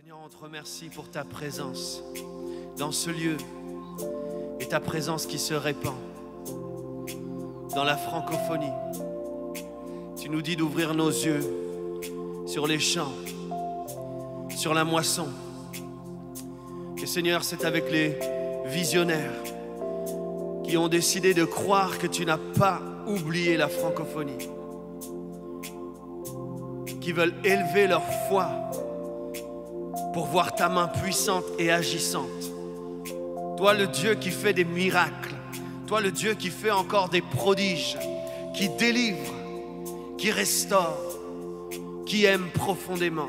Seigneur, on te remercie pour ta présence dans ce lieu et ta présence qui se répand dans la francophonie. Tu nous dis d'ouvrir nos yeux sur les champs, sur la moisson. Et Seigneur, c'est avec les visionnaires qui ont décidé de croire que tu n'as pas oublié la francophonie, qui veulent élever leur foi pour voir ta main puissante et agissante. Toi, le Dieu qui fait des miracles, toi, le Dieu qui fait encore des prodiges, qui délivre, qui restaure, qui aime profondément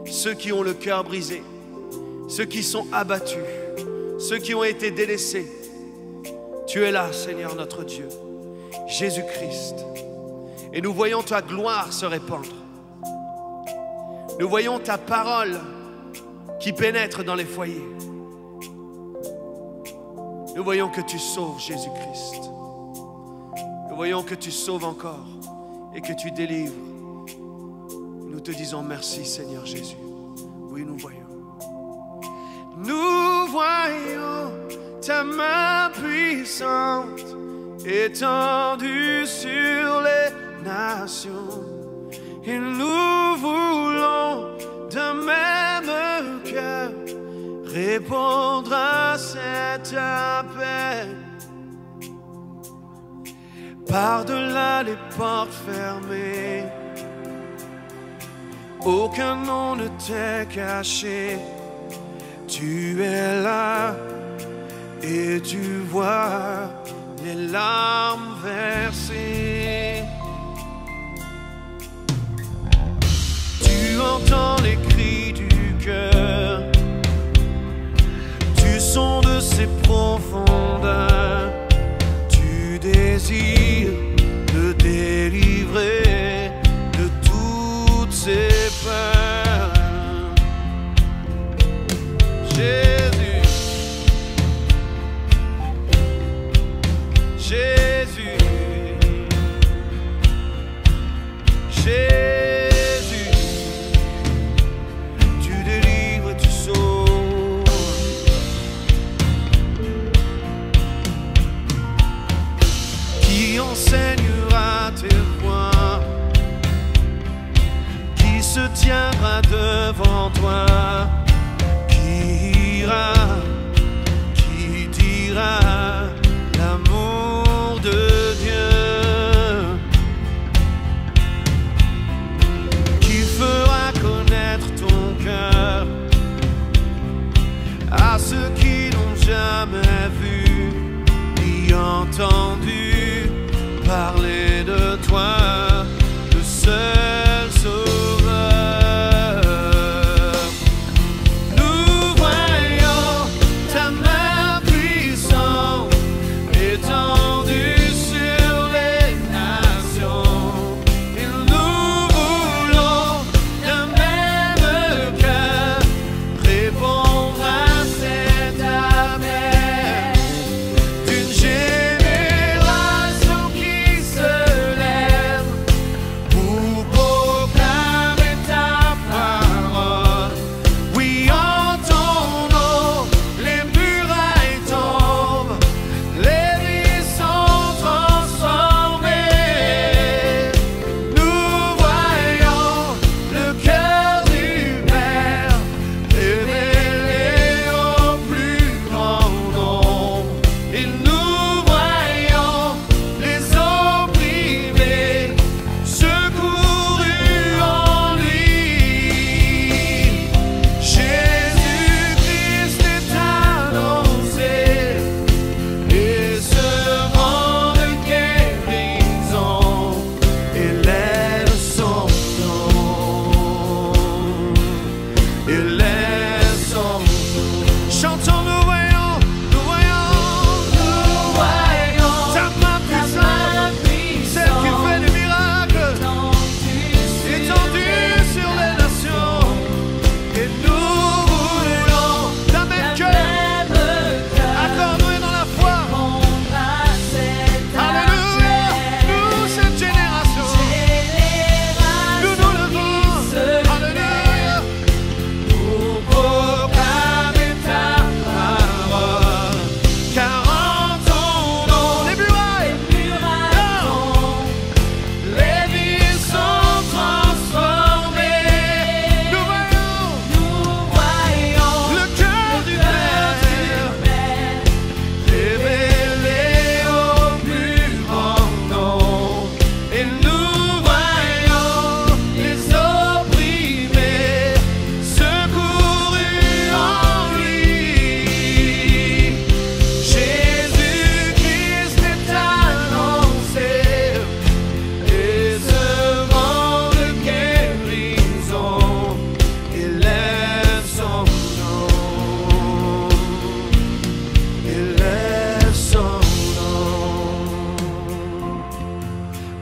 ceux qui ont le cœur brisé, ceux qui sont abattus, ceux qui ont été délaissés. Tu es là, Seigneur notre Dieu, Jésus-Christ. Et nous voyons ta gloire se répandre. Nous voyons ta parole qui pénètre dans les foyers. Nous voyons que tu sauves, Jésus-Christ. Nous voyons que tu sauves encore et que tu délivres. Nous te disons merci, Seigneur Jésus. Oui, nous voyons. Nous voyons ta main puissante étendue sur les nations. Et nous voulons d'un même cœur répondre à cet appel. Par-delà les portes fermées, aucun nom ne t'est caché. Tu es là et tu vois les larmes versées. Tu entends les cris du cœur, tu sondes ses profondeurs, tu désires te délivrer de toutes ces peurs. Jésus, Jésus, Jésus, tu délivres, tu sauves. Qui enseignera tes voies? Qui se tiendra devant toi? Qui dira l'amour de Dieu? Qui fera connaître ton cœur à ceux qui n'ont jamais vu ni entendu parler de toi, le seul sauveur? Génération qui se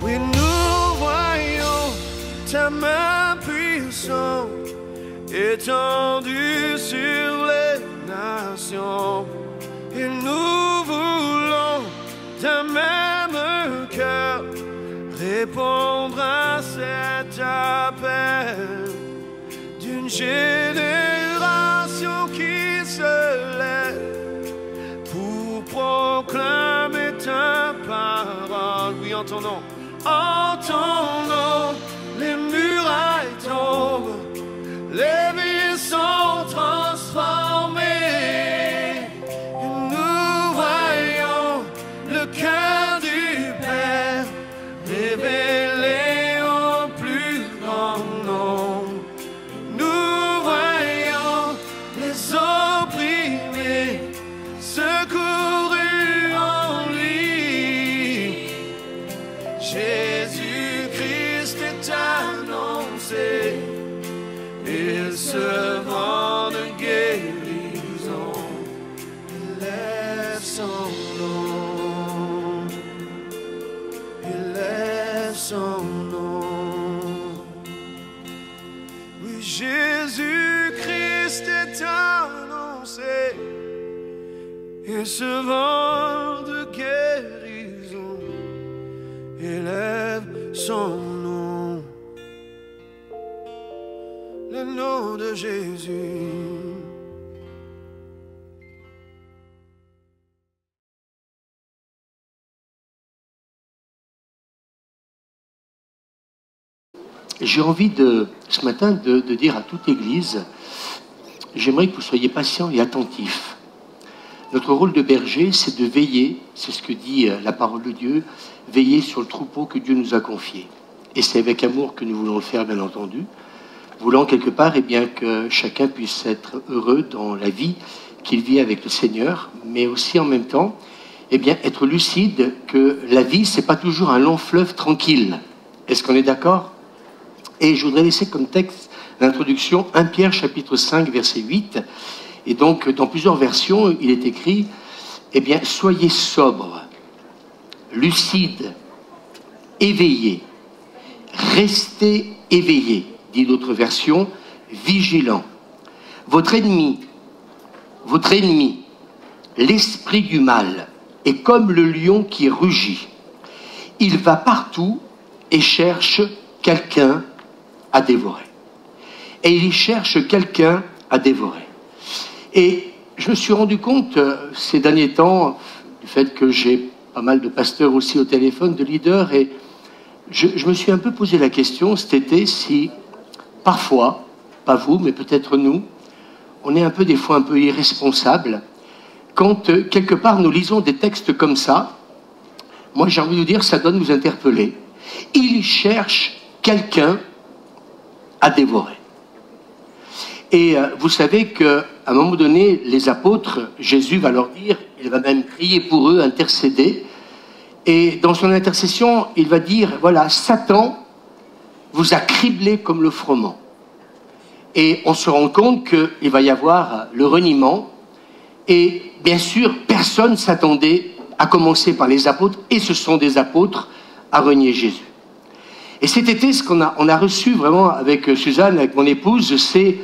Oui, nous voyons ta main puissante étendue sur les nations. Et nous voulons d'un même cœur répondre à cet appel d'une génération qui se lève pour proclamer ta parole. Oui, entendons, entendons, les murailles tombent, les vies sont transformées. Nous voyons le cœur du Père révélé au plus grand nombre. Nous voyons les opprimés secourus en lui. Jésus-Christ est annoncé, il se vend de guérison, il lève son nom, il lève son nom. Oui, Jésus-Christ est annoncé, il se vend de guérison, il lève son nom. Le nom de Jésus. J'ai envie ce matin de dire à toute l'Église, j'aimerais que vous soyez patients et attentifs. Notre rôle de berger, c'est de veiller, c'est ce que dit la parole de Dieu, veiller sur le troupeau que Dieu nous a confié. Et c'est avec amour que nous voulons le faire, bien entendu, voulant quelque part bien, que chacun puisse être heureux dans la vie qu'il vit avec le Seigneur, mais aussi en même temps bien, être lucide que la vie, c'est pas toujours un long fleuve tranquille. Est-ce qu'on est d'accord? Et je voudrais laisser comme texte l'introduction 1 Pierre chapitre 5 verset 8. Et donc dans plusieurs versions, il est écrit bien, soyez sobres, lucides, éveillés, restez éveillés. Dit d'autres versions, vigilant. Votre ennemi, l'esprit du mal, est comme le lion qui rugit. Il va partout et cherche quelqu'un à dévorer. Et il y cherche quelqu'un à dévorer. Et je me suis rendu compte ces derniers temps, du fait que j'ai pas mal de pasteurs aussi au téléphone, de leaders, et je me suis un peu posé la question cet été si parfois, pas vous, mais peut-être nous, on est des fois un peu irresponsables quand, quelque part, nous lisons des textes comme ça. Moi, j'ai envie de dire, ça doit nous interpeller. Il cherche quelqu'un à dévorer. Et vous savez qu'à un moment donné, les apôtres, Jésus va leur dire, il va même prier pour eux, intercéder. Et dans son intercession, il va dire, voilà, Satan vous a criblé comme le froment. Et on se rend compte qu'il va y avoir le reniement. Et bien sûr, personne ne s'attendait, à commencer par les apôtres, et ce sont des apôtres, à renier Jésus. Et cet été, ce qu'on a reçu vraiment avec Suzanne, avec mon épouse, c'est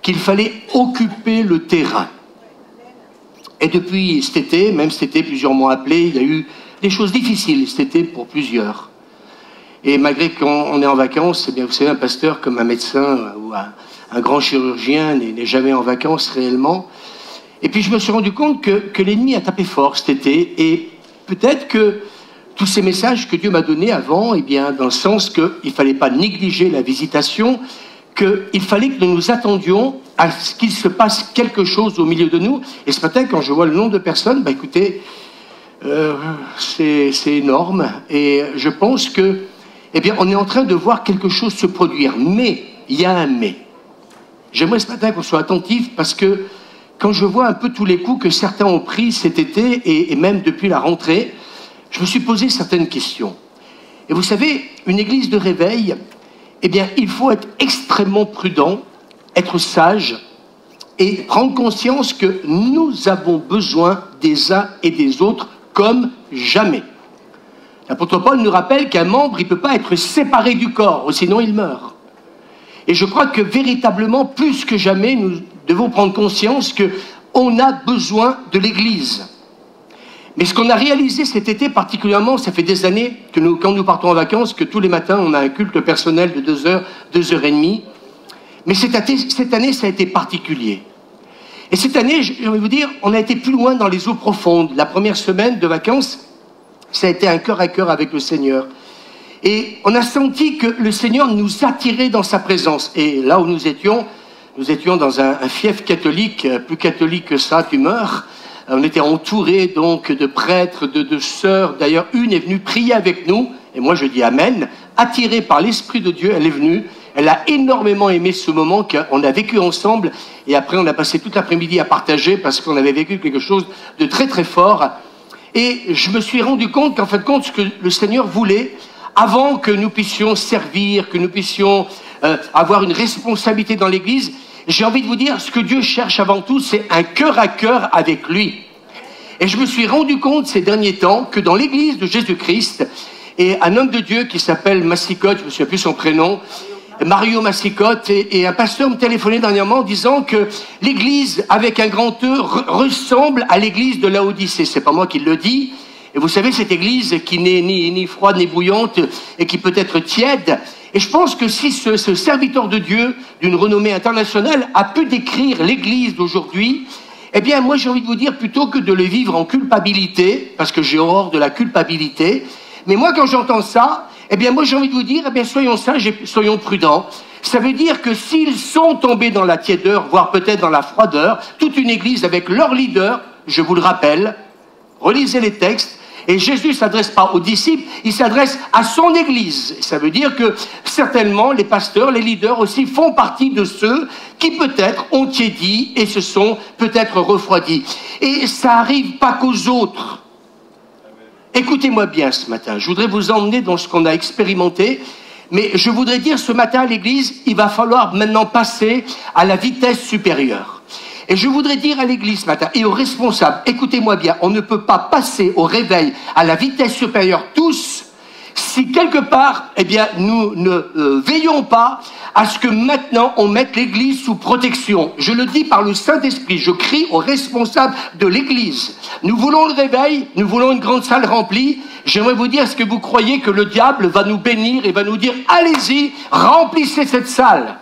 qu'il fallait occuper le terrain. Et depuis cet été, même cet été, plusieurs mois appelés, il y a eu des choses difficiles cet été pour plusieurs. Et malgré qu'on est en vacances, eh bien, vous savez, un pasteur comme un médecin ou un grand chirurgien n'est jamais en vacances réellement. Et puis je me suis rendu compte que l'ennemi a tapé fort cet été. Et peut-être que tous ces messages que Dieu m'a donnés avant, eh bien, dans le sens qu'il ne fallait pas négliger la visitation, qu'il fallait que nous nous attendions à ce qu'il se passe quelque chose au milieu de nous. Et ce matin, quand je vois le nombre de personnes, écoutez, c'est énorme. Et je pense que, eh bien, on est en train de voir quelque chose se produire. Mais, il y a un mais. J'aimerais ce matin qu'on soit attentif parce que quand je vois un peu tous les coups que certains ont pris cet été et même depuis la rentrée, je me suis posé certaines questions. Et vous savez, une église de réveil, eh bien, il faut être extrêmement prudent, être sage et prendre conscience que nous avons besoin des uns et des autres comme jamais. L'apôtre Paul nous rappelle qu'un membre, il ne peut pas être séparé du corps, sinon il meurt. Et je crois que véritablement, plus que jamais, nous devons prendre conscience qu'on a besoin de l'Église. Mais ce qu'on a réalisé cet été particulièrement, ça fait des années que quand nous partons en vacances, que tous les matins, on a un culte personnel de 2 heures, 2 heures et demie. Mais cette année, ça a été particulier. Et cette année, j'ai envie de vous dire, on a été plus loin dans les eaux profondes. La première semaine de vacances, ça a été un cœur à cœur avec le Seigneur. Et on a senti que le Seigneur nous attirait dans sa présence. Et là où nous étions dans un fief catholique, plus catholique que ça, tu meurs. On était entourés donc de prêtres, de sœurs. D'ailleurs, une est venue prier avec nous. Et moi, je dis Amen. Attirée par l'Esprit de Dieu, elle est venue. Elle a énormément aimé ce moment qu'on a vécu ensemble. Et après, on a passé toute l'après-midi à partager parce qu'on avait vécu quelque chose de très, très fort. Et je me suis rendu compte qu'en fin de compte, ce que le Seigneur voulait, avant que nous puissions servir, que nous puissions avoir une responsabilité dans l'Église, j'ai envie de vous dire, ce que Dieu cherche avant tout, c'est un cœur à cœur avec lui. Et je me suis rendu compte ces derniers temps que dans l'Église de Jésus-Christ, et un homme de Dieu qui s'appelle Massicotte, je ne me souviens plus son prénom, Mario Massicotte, et un pasteur me téléphonait dernièrement en disant que l'Église, avec un grand E, ressemble à l'Église de Laodicée. C'est pas moi qui le dis. Et vous savez, cette Église qui n'est ni froide ni bouillante et qui peut être tiède. Et je pense que si ce serviteur de Dieu, d'une renommée internationale, a pu décrire l'Église d'aujourd'hui, eh bien, moi, j'ai envie de vous dire, plutôt que de le vivre en culpabilité, parce que j'ai horreur de la culpabilité, mais moi, quand j'entends ça, eh bien, moi, j'ai envie de vous dire, eh bien, soyons sages et soyons prudents. Ça veut dire que s'ils sont tombés dans la tiédeur, voire peut-être dans la froideur, toute une Église avec leur leader, je vous le rappelle, relisez les textes, et Jésus ne s'adresse pas aux disciples, il s'adresse à son Église. Ça veut dire que certainement les pasteurs, les leaders aussi font partie de ceux qui peut-être ont tiédi et se sont peut-être refroidis. Et ça n'arrive pas qu'aux autres. Écoutez-moi bien ce matin, je voudrais vous emmener dans ce qu'on a expérimenté, mais je voudrais dire ce matin à l'Église, il va falloir maintenant passer à la vitesse supérieure. Et je voudrais dire à l'Église ce matin, et aux responsables, écoutez-moi bien, on ne peut pas passer au réveil à la vitesse supérieure tous, si quelque part, eh bien, nous ne veillons pas à ce que maintenant on mette l'Église sous protection. Je le dis par le Saint-Esprit, je crie aux responsables de l'Église. Nous voulons le réveil, nous voulons une grande salle remplie. J'aimerais vous dire, est-ce que vous croyez que le diable va nous bénir et va nous dire, allez-y, remplissez cette salle.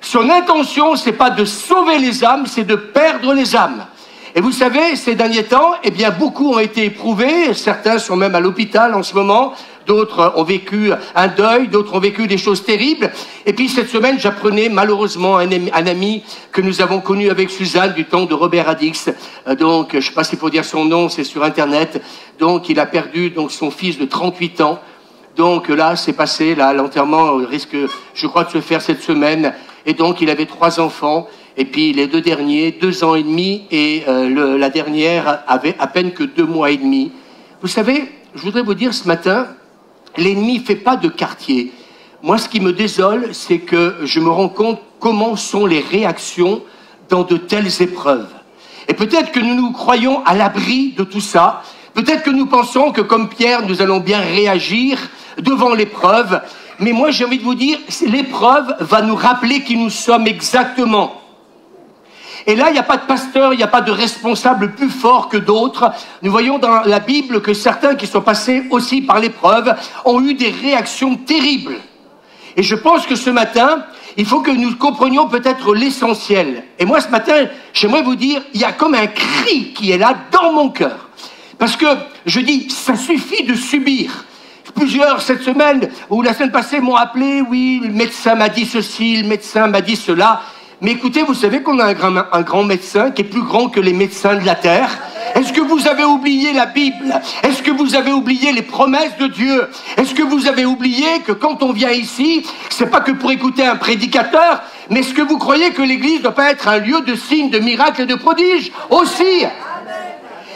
Son intention, c'est pas de sauver les âmes, c'est de perdre les âmes. Et vous savez, ces derniers temps, eh bien, beaucoup ont été éprouvés. Certains sont même à l'hôpital en ce moment. D'autres ont vécu un deuil, d'autres ont vécu des choses terribles. Et puis cette semaine, j'apprenais malheureusement un ami que nous avons connu avec Suzanne du temps de Robert Adix. Donc, je ne sais pas s'il faut dire son nom, c'est sur Internet. Donc, il a perdu donc son fils de 38 ans. Donc là, c'est passé, là, l'enterrement risque, je crois, de se faire cette semaine. Et donc, il avait 3 enfants. Et puis, les 2 derniers, 2 ans et demi. Et la dernière avait à peine que 2 mois et demi. Vous savez, je voudrais vous dire ce matin, l'ennemi ne fait pas de quartier. Moi, ce qui me désole, c'est que je me rends compte comment sont les réactions dans de telles épreuves. Et peut-être que nous nous croyons à l'abri de tout ça. Peut-être que nous pensons que, comme Pierre, nous allons bien réagir devant l'épreuve. Mais moi, j'ai envie de vous dire, l'épreuve va nous rappeler qui nous sommes exactement. Et là, il n'y a pas de pasteur, il n'y a pas de responsable plus fort que d'autres. Nous voyons dans la Bible que certains qui sont passés aussi par l'épreuve ont eu des réactions terribles. Et je pense que ce matin, il faut que nous comprenions peut-être l'essentiel. Et moi, ce matin, j'aimerais vous dire, il y a comme un cri qui est là dans mon cœur. Parce que je dis, ça suffit de subir. Plusieurs, cette semaine, ou la semaine passée, m'ont appelé, oui, le médecin m'a dit ceci, le médecin m'a dit cela. Mais écoutez, vous savez qu'on a un grand médecin qui est plus grand que les médecins de la terre. Est-ce que vous avez oublié la Bible? Est-ce que vous avez oublié les promesses de Dieu? Est-ce que vous avez oublié que quand on vient ici, c'est pas que pour écouter un prédicateur, mais est-ce que vous croyez que l'Église ne doit pas être un lieu de signes, de miracles et de prodiges aussi?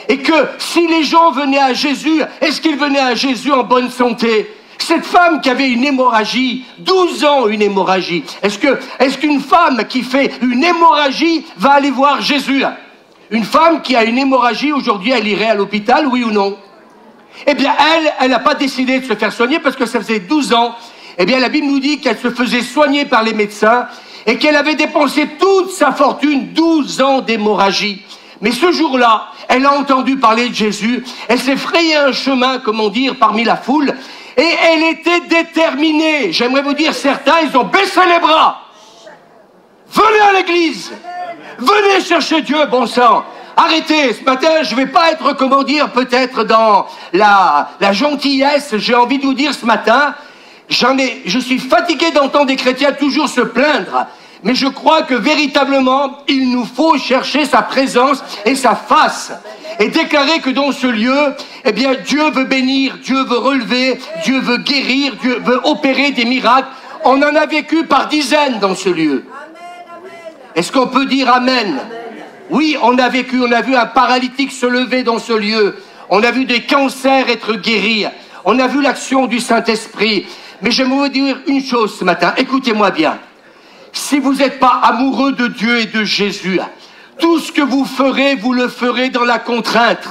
Et que si les gens venaient à Jésus, est-ce qu'ils venaient à Jésus en bonne santé? Cette femme qui avait une hémorragie, 12 ans une hémorragie, est-ce qu'une femme qui fait une hémorragie va aller voir Jésus? Une femme qui a une hémorragie, aujourd'hui, elle irait à l'hôpital, oui ou non? Eh bien, elle n'a pas décidé de se faire soigner parce que ça faisait 12 ans. Eh bien, la Bible nous dit qu'elle se faisait soigner par les médecins et qu'elle avait dépensé toute sa fortune, 12 ans d'hémorragie. Mais ce jour-là, elle a entendu parler de Jésus, elle s'est frayé un chemin, comment dire, parmi la foule, et elle était déterminée. J'aimerais vous dire, certains, ils ont baissé les bras. Venez à l'église, venez chercher Dieu, bon sang. Arrêtez, ce matin, je ne vais pas être, comment dire, peut-être dans la gentillesse. J'ai envie de vous dire ce matin, je suis fatigué d'entendre des chrétiens toujours se plaindre. Mais je crois que véritablement, il nous faut chercher sa présence et sa face. Et déclarer que dans ce lieu, eh bien, Dieu veut bénir, Dieu veut relever, Dieu veut guérir, Dieu veut opérer des miracles. On en a vécu par dizaines dans ce lieu. Est-ce qu'on peut dire Amen? Oui, on a vécu, on a vu un paralytique se lever dans ce lieu. On a vu des cancers être guéris. On a vu l'action du Saint-Esprit. Mais j'aimerais vous dire une chose ce matin. Écoutez-moi bien. Si vous n'êtes pas amoureux de Dieu et de Jésus, tout ce que vous le ferez dans la contrainte.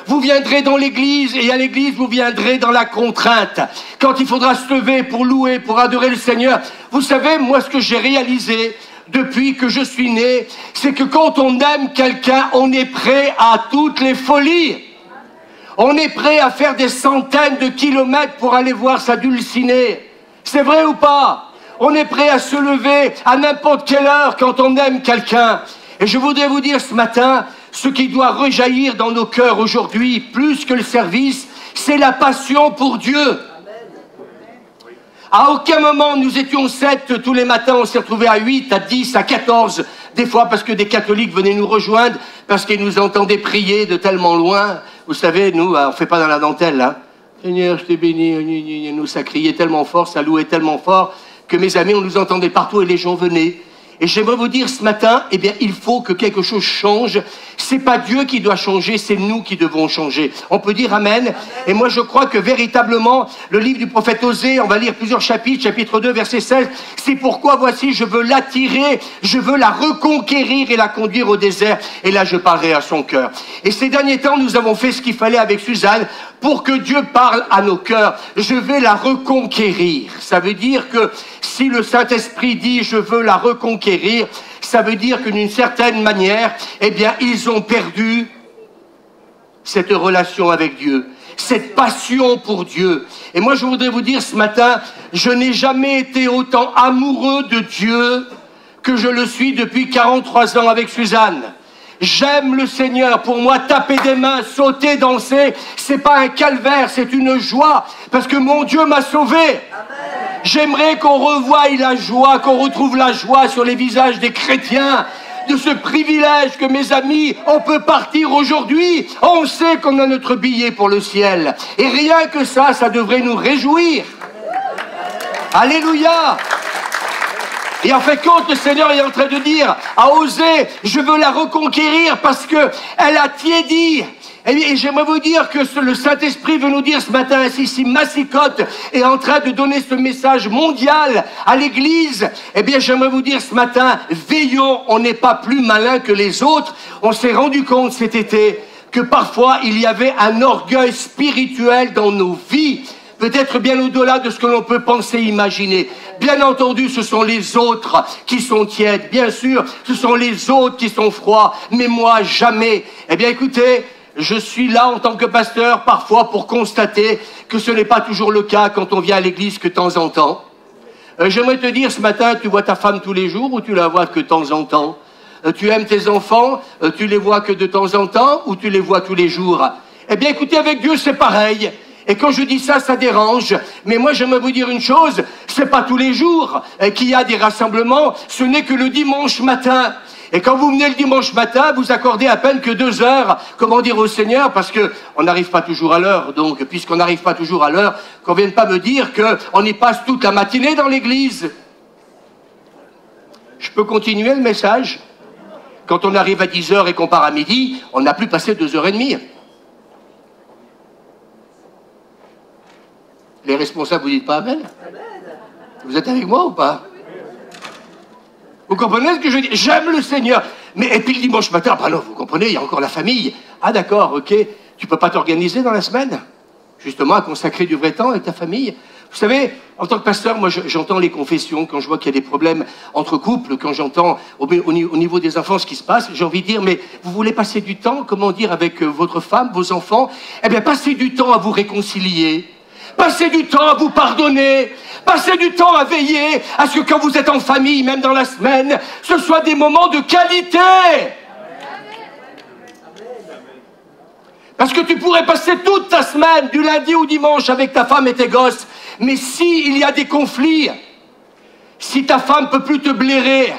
Vous viendrez dans l'église et à l'église, vous viendrez dans la contrainte. Quand il faudra se lever pour louer, pour adorer le Seigneur. Vous savez, moi, ce que j'ai réalisé depuis que je suis né, c'est que quand on aime quelqu'un, on est prêt à toutes les folies. On est prêt à faire des centaines de kilomètres pour aller voir sa dulcinée. C'est vrai ou pas? On est prêt à se lever à n'importe quelle heure quand on aime quelqu'un. Et je voudrais vous dire ce matin, ce qui doit rejaillir dans nos cœurs aujourd'hui, plus que le service, c'est la passion pour Dieu. À aucun moment nous étions 7 tous les matins, on s'est retrouvés à 8, à 10, à 14, des fois parce que des catholiques venaient nous rejoindre, parce qu'ils nous entendaient prier de tellement loin. Vous savez, nous, on ne fait pas dans la dentelle, hein. Seigneur, je t'ai béni, nous, ça criait tellement fort, ça louait tellement fort, que mes amis, on nous entendait partout et les gens venaient. Et j'aimerais vous dire ce matin, eh bien, il faut que quelque chose change. C'est pas Dieu qui doit changer, c'est nous qui devons changer. On peut dire Amen. Et moi, je crois que véritablement, le livre du prophète Osée, on va lire plusieurs chapitres, chapitre 2, verset 16, c'est pourquoi, voici, je veux l'attirer, je veux la reconquérir et la conduire au désert. Et là, je parlerai à son cœur. Et ces derniers temps, nous avons fait ce qu'il fallait avec Suzanne pour que Dieu parle à nos cœurs. Je vais la reconquérir. Ça veut dire que si le Saint-Esprit dit je veux la reconquérir, ça veut dire que d'une certaine manière, eh bien, ils ont perdu cette relation avec Dieu, cette passion pour Dieu. Et moi, je voudrais vous dire ce matin, je n'ai jamais été autant amoureux de Dieu que je le suis depuis 43 ans avec Suzanne. J'aime le Seigneur. Pour moi, taper des mains, sauter, danser, c'est pas un calvaire, c'est une joie, parce que mon Dieu m'a sauvé. J'aimerais qu'on revoie la joie, qu'on retrouve la joie sur les visages des chrétiens, de ce privilège que, mes amis, on peut partir aujourd'hui. On sait qu'on a notre billet pour le ciel. Et rien que ça, ça devrait nous réjouir. Alléluia. Et en fait, quand le Seigneur est en train de dire à Osée, je veux la reconquérir parce que elle a tiédi. Et j'aimerais vous dire que le Saint-Esprit veut nous dire ce matin, ainsi, si Massicotte est en train de donner ce message mondial à l'Église, eh bien j'aimerais vous dire ce matin, veillons, on n'est pas plus malin que les autres. On s'est rendu compte cet été que parfois il y avait un orgueil spirituel dans nos vies, peut-être bien au-delà de ce que l'on peut penser, imaginer. Bien entendu, ce sont les autres qui sont tièdes, bien sûr, ce sont les autres qui sont froids, mais moi jamais. Eh bien écoutez, je suis là en tant que pasteur parfois pour constater que ce n'est pas toujours le cas quand on vient à l'église que de temps en temps. J'aimerais te dire ce matin, tu vois ta femme tous les jours ou tu la vois que de temps en temps? Tu aimes tes enfants, tu les vois que de temps en temps ou tu les vois tous les jours? Eh bien écoutez, avec Dieu c'est pareil. Et quand je dis ça, ça dérange. Mais moi, j'aimerais vous dire une chose, c'est pas tous les jours qu'il y a des rassemblements, ce n'est que le dimanche matin. Et quand vous venez le dimanche matin, vous accordez à peine que 2 heures, comment dire, au Seigneur, parce que on n'arrive pas toujours à l'heure. Donc, puisqu'on n'arrive pas toujours à l'heure, qu'on vienne pas me dire qu'on y passe toute la matinée dans l'église. Je peux continuer le message? Quand on arrive à 10 heures et qu'on part à midi, on n'a plus passé 2 heures et demie. Les responsables, vous dites pas Amen? Vous êtes avec moi ou pas? Vous comprenez ce que je dis? J'aime le Seigneur. Mais et puis le dimanche matin, bah non, vous comprenez, il y a encore la famille. Ah d'accord, ok. Tu peux pas t'organiser dans la semaine? justement à consacrer du vrai temps avec ta famille. Vous savez, en tant que pasteur, moi j'entends les confessions, quand je vois qu'il y a des problèmes entre couples, quand j'entends au niveau des enfants ce qui se passe, j'ai envie de dire, mais vous voulez passer du temps, comment dire, avec votre femme, vos enfants? Eh bien, passez du temps à vous réconcilier. Passez du temps à vous pardonner. Passez du temps à veiller à ce que quand vous êtes en famille, même dans la semaine, ce soit des moments de qualité. Parce que tu pourrais passer toute ta semaine, du lundi au dimanche, avec ta femme et tes gosses. Mais s'il y a des conflits, si ta femme ne peut plus te blairer,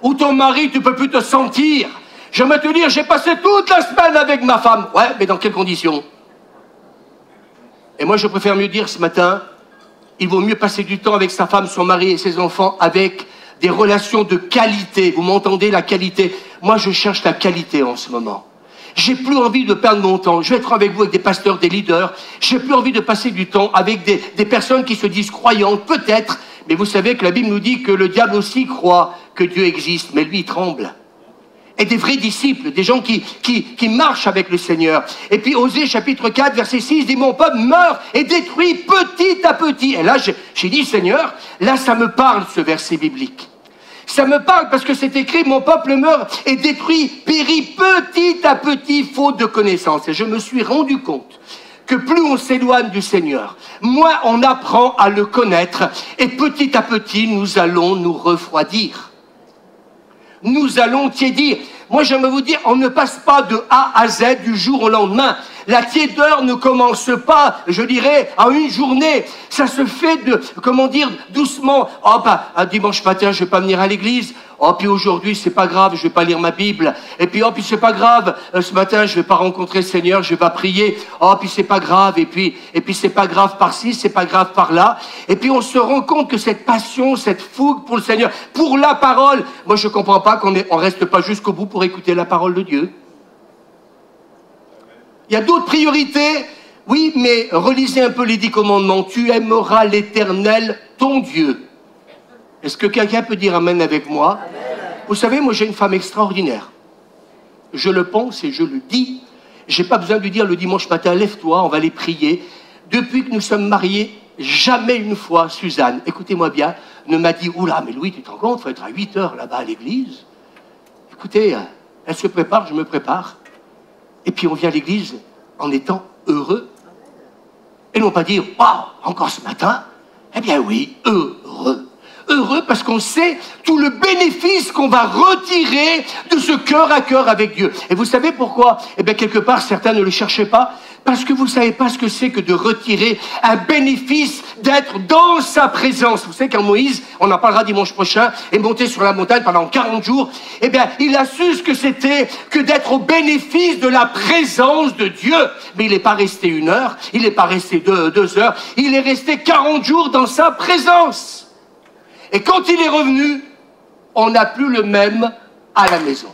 ou ton mari, tu ne peux plus te sentir, j'aimerais te dire, j'ai passé toute la semaine avec ma femme. Ouais, mais dans quelles conditions? Et moi, je préfère mieux dire ce matin, il vaut mieux passer du temps avec sa femme, son mari et ses enfants avec des relations de qualité. Vous m'entendez, la qualité? Moi, je cherche la qualité en ce moment. J'ai plus envie de perdre mon temps. Je vais être avec vous, avec des pasteurs, des leaders. J'ai plus envie de passer du temps avec des personnes qui se disent croyantes, peut-être. Mais vous savez que la Bible nous dit que le diable aussi croit que Dieu existe, mais lui, il tremble. Et des vrais disciples, des gens qui marchent avec le Seigneur. Et puis Osée chapitre 4, verset 6, dit « Mon peuple meurt et détruit petit à petit ». Et là, j'ai dit « Seigneur », là, ça me parle, ce verset biblique. Ça me parle parce que c'est écrit « Mon peuple meurt et détruit, périt petit à petit, faute de connaissance ». Et je me suis rendu compte que plus on s'éloigne du Seigneur, moins on apprend à le connaître. Et petit à petit, nous allons nous refroidir. Nous allons tiédir. Moi, j'aimerais vous dire, on ne passe pas de A à Z du jour au lendemain. La tiédeur ne commence pas, je dirais, en une journée. Ça se fait comment dire, doucement. Oh, un dimanche matin, je vais pas venir à l'église. Oh, puis aujourd'hui, c'est pas grave, je vais pas lire ma Bible. Et puis, oh, puis c'est pas grave, ce matin, je vais pas rencontrer le Seigneur, je vais pas prier. Oh, puis c'est pas grave. Et puis c'est pas grave par-ci, c'est pas grave par-là. Et puis, on se rend compte que cette passion, cette fougue pour le Seigneur, pour la parole, moi, je comprends pas on reste pas jusqu'au bout pour écouter la parole de Dieu. Il y a d'autres priorités. Oui, mais relisez un peu les 10 commandements. Tu aimeras l'Éternel, ton Dieu. Est-ce que quelqu'un peut dire amen avec moi? Amen. Vous savez, moi j'ai une femme extraordinaire. Je le pense et je le dis. J'ai pas besoin de lui dire le dimanche matin, lève-toi, on va aller prier. Depuis que nous sommes mariés, jamais une fois, Suzanne, écoutez-moi bien, ne m'a dit, oula, mais Louis, tu te rends compte, il faut être à 8 heures là-bas à l'église. Écoutez, elle se prépare, je me prépare. Et puis on vient à l'église en étant heureux. Et non pas dire, waouh, encore ce matin? Eh bien oui, heureux. Heureux parce qu'on sait tout le bénéfice qu'on va retirer de ce cœur à cœur avec Dieu. Et vous savez pourquoi? Eh bien quelque part, certains ne le cherchaient pas. Parce que vous ne savez pas ce que c'est que de retirer un bénéfice d'être dans sa présence. Vous savez, quand Moïse, on en parlera dimanche prochain, est monté sur la montagne pendant 40 jours, eh bien, il a su ce que c'était que d'être au bénéfice de la présence de Dieu. Mais il n'est pas resté 1 heure, il n'est pas resté 2 heures, il est resté 40 jours dans sa présence. Et quand il est revenu, on n'a plus le même à la maison.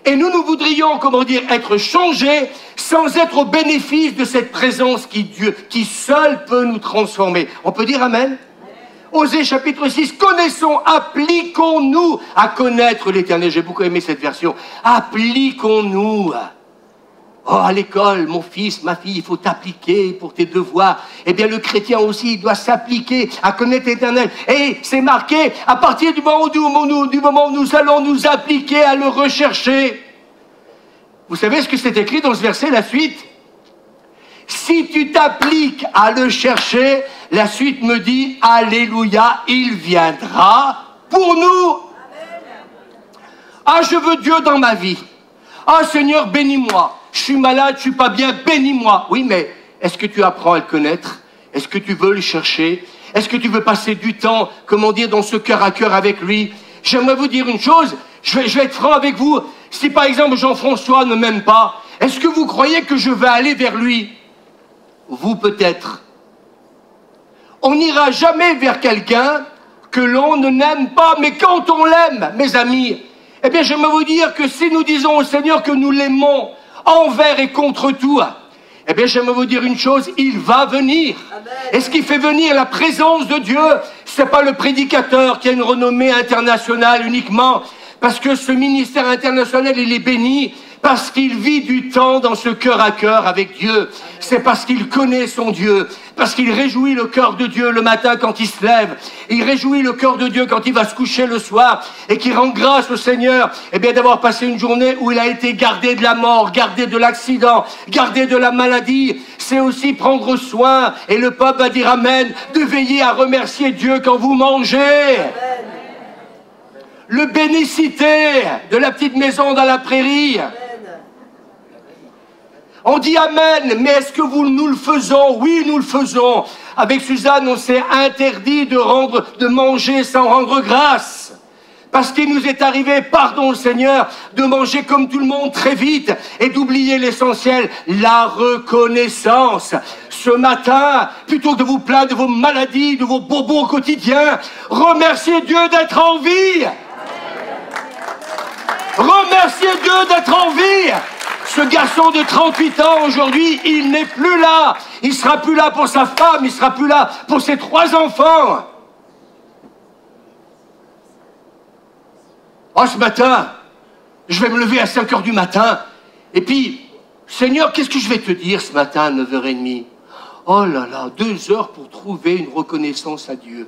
Et nous voudrions, comment dire, être changés sans être au bénéfice de cette présence qui seul peut nous transformer. On peut dire amen? Osée chapitre 6, connaissons, appliquons-nous à connaître l'Éternel. J'ai beaucoup aimé cette version. Appliquons-nous. Oh, à l'école, mon fils, ma fille, il faut t'appliquer pour tes devoirs. Eh bien, le chrétien aussi, il doit s'appliquer à connaître l'Éternel. Et c'est marqué, à partir du moment où nous allons nous appliquer à le rechercher. Vous savez ce que c'est écrit dans ce verset, la suite? Si tu t'appliques à le chercher, la suite me dit, alléluia, il viendra pour nous. Ah, je veux Dieu dans ma vie. Ah, Seigneur, bénis-moi. Je suis malade, je suis pas bien, bénis-moi. Oui, mais est-ce que tu apprends à le connaître? Est-ce que tu veux le chercher? Est-ce que tu veux passer du temps, comment dire, dans ce cœur à cœur avec lui? J'aimerais vous dire une chose, je vais être franc avec vous. Si par exemple Jean-François ne m'aime pas, est-ce que vous croyez que je vais aller vers lui? Vous peut-être. On n'ira jamais vers quelqu'un que l'on ne n'aime pas, mais quand on l'aime, mes amis, eh bien j'aimerais vous dire que si nous disons au Seigneur que nous l'aimons, envers et contre tout, eh bien j'aimerais vous dire une chose, il va venir. Amen. Et ce qui fait venir la présence de Dieu, c'est pas le prédicateur qui a une renommée internationale uniquement, parce que ce ministère international, il est béni, Parce qu'il vit du temps dans ce cœur à cœur avec Dieu. C'est parce qu'il connaît son Dieu. Parce qu'il réjouit le cœur de Dieu le matin quand il se lève. Il réjouit le cœur de Dieu quand il va se coucher le soir. Et qui rend grâce au Seigneur, eh bien, d'avoir passé une journée où il a été gardé de la mort, gardé de l'accident, gardé de la maladie. C'est aussi prendre soin, et le peuple va dire Amen, de veiller à remercier Dieu quand vous mangez. Amen. Le bénicité de la petite maison dans la prairie. Amen. On dit Amen, mais est-ce que nous le faisons? Oui, nous le faisons. Avec Suzanne, on s'est interdit de manger sans rendre grâce. Parce qu'il nous est arrivé, pardon Seigneur, de manger comme tout le monde très vite et d'oublier l'essentiel, la reconnaissance. Ce matin, plutôt que de vous plaindre de vos maladies, de vos bobos au quotidien, remerciez Dieu d'être en vie. Remerciez Dieu d'être en vie. Ce garçon de 38 ans aujourd'hui, il n'est plus là. Il ne sera plus là pour sa femme, il ne sera plus là pour ses 3 enfants. Oh, ce matin, je vais me lever à 5 heures du matin. Et puis, Seigneur, qu'est-ce que je vais te dire ce matin à 9h30? Oh là là, 2 heures pour trouver une reconnaissance à Dieu.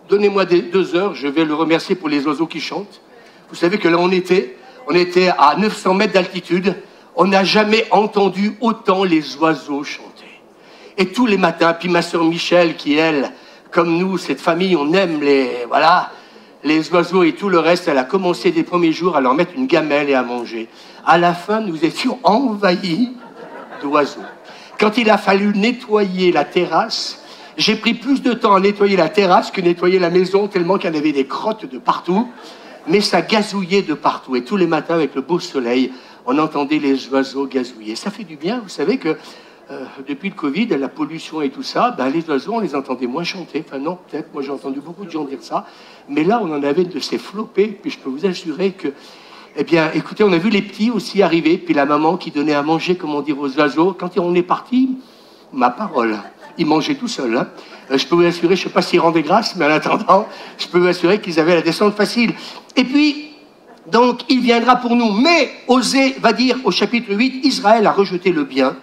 Donnez-moi 2 heures, je vais le remercier pour les oiseaux qui chantent. Vous savez que là, on était à 900 mètres d'altitude. On n'a jamais entendu autant les oiseaux chanter. Et tous les matins, puis ma sœur Michel, qui elle, comme nous, cette famille, on aime les oiseaux et tout le reste, elle a commencé des premiers jours à leur mettre une gamelle et à manger. À la fin, nous étions envahis d'oiseaux. Quand il a fallu nettoyer la terrasse, j'ai pris plus de temps à nettoyer la terrasse que nettoyer la maison, tellement qu'il y en avait des crottes de partout. Mais ça gazouillait de partout. Et tous les matins, avec le beau soleil, on entendait les oiseaux gazouiller. Ça fait du bien. Vous savez que depuis le Covid, la pollution et tout ça, ben, les oiseaux, on les entendait moins chanter. Enfin non, peut-être, moi j'ai entendu beaucoup de gens dire ça. Mais là, on en avait de ces flopés. Puis je peux vous assurer que, eh bien, écoutez, on a vu les petits aussi arriver. Puis la maman qui donnait à manger, comment dire, aux oiseaux. Quand on est parti, ma parole, ils mangeaient tout seuls. Hein. Je peux vous assurer, je ne sais pas s'ils rendaient grâce, mais en attendant, je peux vous assurer qu'ils avaient la descente facile. Et puis, donc, il viendra pour nous. Mais Osée va dire au chapitre 8, Israël a rejeté le bien.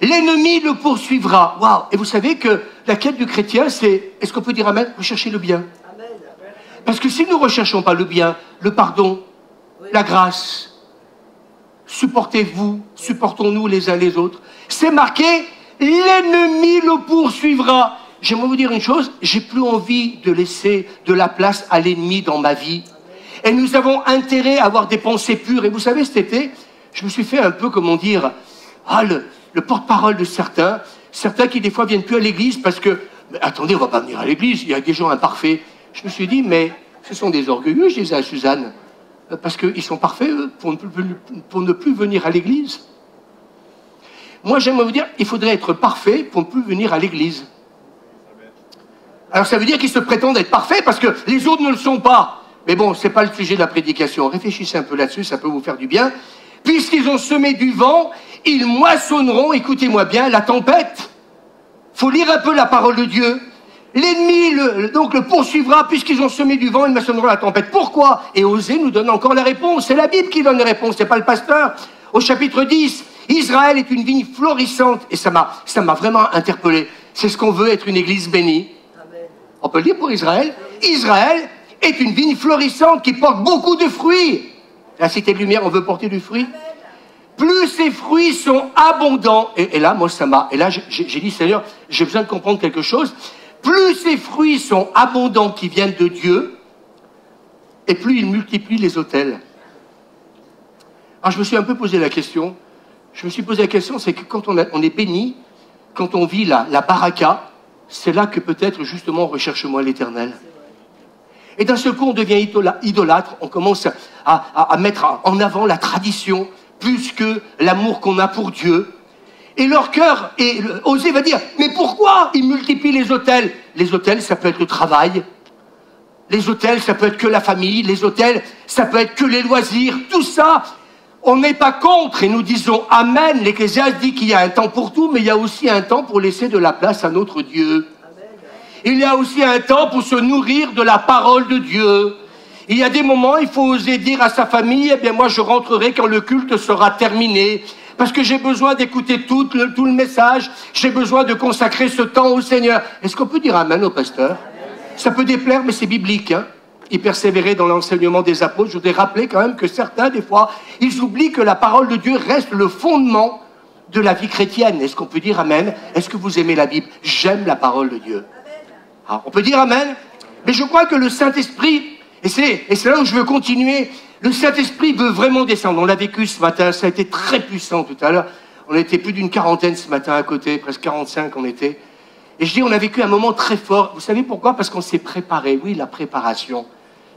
L'ennemi le poursuivra. Waouh! Et vous savez que la quête du chrétien, c'est, est-ce qu'on peut dire Amen? Rechercher le bien. Amen. Parce que si nous ne recherchons pas le bien, le pardon, oui, la grâce, supportez-vous, supportons-nous les uns les autres, c'est marqué, l'ennemi le poursuivra. J'aimerais vous dire une chose, j'ai plus envie de laisser de la place à l'ennemi dans ma vie. Et nous avons intérêt à avoir des pensées pures. Et vous savez, cet été, je me suis fait un peu, comment dire, le porte-parole de certains qui des fois viennent plus à l'église parce que, mais attendez, on va pas venir à l'église, il y a des gens imparfaits. Je me suis dit, mais ce sont des orgueilleux, je disais à Suzanne, parce qu'ils sont parfaits, eux, pour ne plus venir à l'église. Moi, j'aimerais vous dire, il faudrait être parfait pour ne plus venir à l'église. Alors ça veut dire qu'ils se prétendent être parfaits parce que les autres ne le sont pas. Mais bon, c'est pas le sujet de la prédication. Réfléchissez un peu là-dessus, ça peut vous faire du bien. Puisqu'ils ont semé du vent, ils moissonneront, écoutez-moi bien, la tempête. Faut lire un peu la parole de Dieu. L'ennemi donc le poursuivra, puisqu'ils ont semé du vent, ils moissonneront la tempête. Pourquoi? Et Osée nous donne encore la réponse. C'est la Bible qui donne la réponse, c'est pas le pasteur. Au chapitre 10, Israël est une vigne florissante. Et ça m'a vraiment interpellé. C'est ce qu'on veut, être une église bénie. Amen. On peut le dire pour Israël. Israël est une vigne florissante qui porte beaucoup de fruits. La cité de lumière, on veut porter du fruit. Plus ces fruits sont abondants, et là, moi, et là, j'ai dit, Seigneur, j'ai besoin de comprendre quelque chose. Plus ces fruits sont abondants qui viennent de Dieu, et plus il multiplie les autels. Alors, je me suis un peu posé la question. Je me suis posé la question, c'est que quand on est béni, quand on vit la baraka, c'est là que peut-être, justement, on recherche moins l'éternel. Et d'un seul coup, on devient idolâtre, on commence à mettre en avant la tradition, plus que l'amour qu'on a pour Dieu. Et leur cœur, et Osée va dire, mais pourquoi ils multiplient les autels? Les autels, ça peut être le travail. Les autels, ça peut être que la famille. Les autels, ça peut être que les loisirs. Tout ça, on n'est pas contre. Et nous disons Amen. L'Ecclésiaste dit qu'il y a un temps pour tout, mais il y a aussi un temps pour laisser de la place à notre Dieu. Il y a aussi un temps pour se nourrir de la parole de Dieu. Il y a des moments, il faut oser dire à sa famille, eh bien moi je rentrerai quand le culte sera terminé, parce que j'ai besoin d'écouter tout le message, j'ai besoin de consacrer ce temps au Seigneur. Est-ce qu'on peut dire amen au pasteur? Ça peut déplaire, mais c'est biblique, hein. Ils persévéraient dans l'enseignement des apôtres. Je voudrais rappeler quand même que certains, des fois, ils oublient que la parole de Dieu reste le fondement de la vie chrétienne. Est-ce qu'on peut dire amen? Est-ce que vous aimez la Bible? J'aime la parole de Dieu. Alors, on peut dire amen? Mais je crois que le Saint-Esprit, et c'est là où je veux continuer, le Saint-Esprit veut vraiment descendre. On l'a vécu ce matin, ça a été très puissant tout à l'heure. On était plus d'une quarantaine ce matin à côté, presque 45 on était. Et je dis, on a vécu un moment très fort. Vous savez pourquoi? Parce qu'on s'est préparé. Oui, la préparation.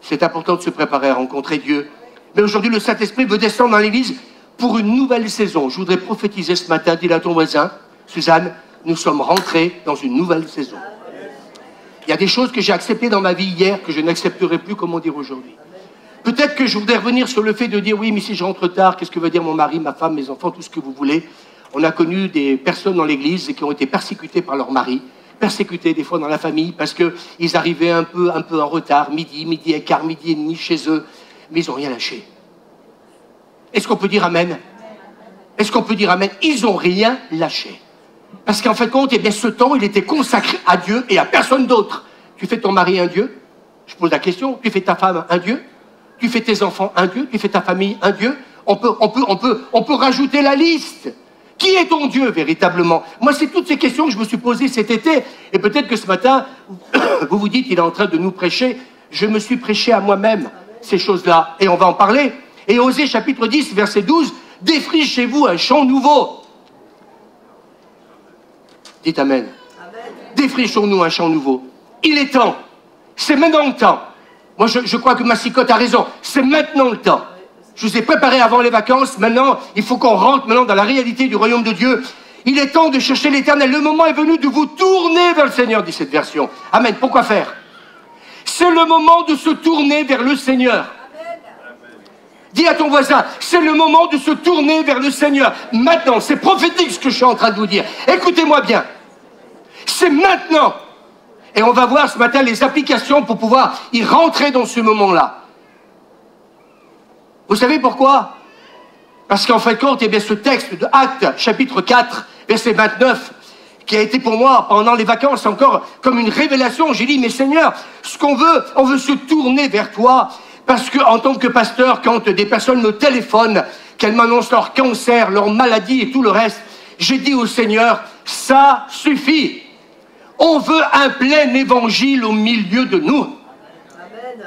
C'est important de se préparer à rencontrer Dieu. Mais aujourd'hui, le Saint-Esprit veut descendre dans l'Église pour une nouvelle saison. Je voudrais prophétiser ce matin, dis-le à ton voisin, Suzanne, nous sommes rentrés dans une nouvelle saison. Il y a des choses que j'ai acceptées dans ma vie hier que je n'accepterai plus, comment dire, aujourd'hui. Peut-être que je voudrais revenir sur le fait de dire, oui, mais si je rentre tard, qu'est-ce que veut dire mon mari, ma femme, mes enfants, tout ce que vous voulez. On a connu des personnes dans l'église qui ont été persécutées par leur mari, persécutées des fois dans la famille parce qu'ils arrivaient un peu en retard, midi et quart, midi et demi chez eux, mais ils n'ont rien lâché. Est-ce qu'on peut dire amen? Est-ce qu'on peut dire amen? Ils n'ont rien lâché. Parce qu'en fait, compte, eh bien, ce temps, il était consacré à Dieu et à personne d'autre. Tu fais ton mari un Dieu? Je pose la question. Tu fais ta femme un Dieu? Tu fais tes enfants un Dieu? Tu fais ta famille un Dieu? On peut rajouter la liste. Qui est ton Dieu véritablement? Moi, c'est toutes ces questions que je me suis posées cet été. Et peut-être que ce matin, vous vous dites, il est en train de nous prêcher. Je me suis prêché à moi-même ces choses-là. Et on va en parler. Et Osée chapitre 10, verset 12, défrichez-vous un champ nouveau. Dites amen. Défrichons-nous un champ nouveau. Il est temps. C'est maintenant le temps. Moi, je crois que Massicotte a raison. C'est maintenant le temps. Je vous ai préparé avant les vacances. Maintenant, il faut qu'on rentre maintenant dans la réalité du royaume de Dieu. Il est temps de chercher l'Éternel. Le moment est venu de vous tourner vers le Seigneur, dit cette version. Amen. Pourquoi faire? C'est le moment de se tourner vers le Seigneur. Dis à ton voisin, c'est le moment de se tourner vers le Seigneur. Maintenant, c'est prophétique ce que je suis en train de vous dire. Écoutez-moi bien. C'est maintenant. Et on va voir ce matin les applications pour pouvoir y rentrer dans ce moment-là. Vous savez pourquoi? Parce qu'en fait, compte, eh bien, ce texte de Actes, chapitre 4, verset 29, qui a été pour moi, pendant les vacances, encore comme une révélation. J'ai dit, mais Seigneur, ce qu'on veut, on veut se tourner vers toi. Parce que, en tant que pasteur, quand des personnes me téléphonent, qu'elles m'annoncent leur cancer, leur maladie et tout le reste, j'ai dit au Seigneur, ça suffit. On veut un plein évangile au milieu de nous. Amen.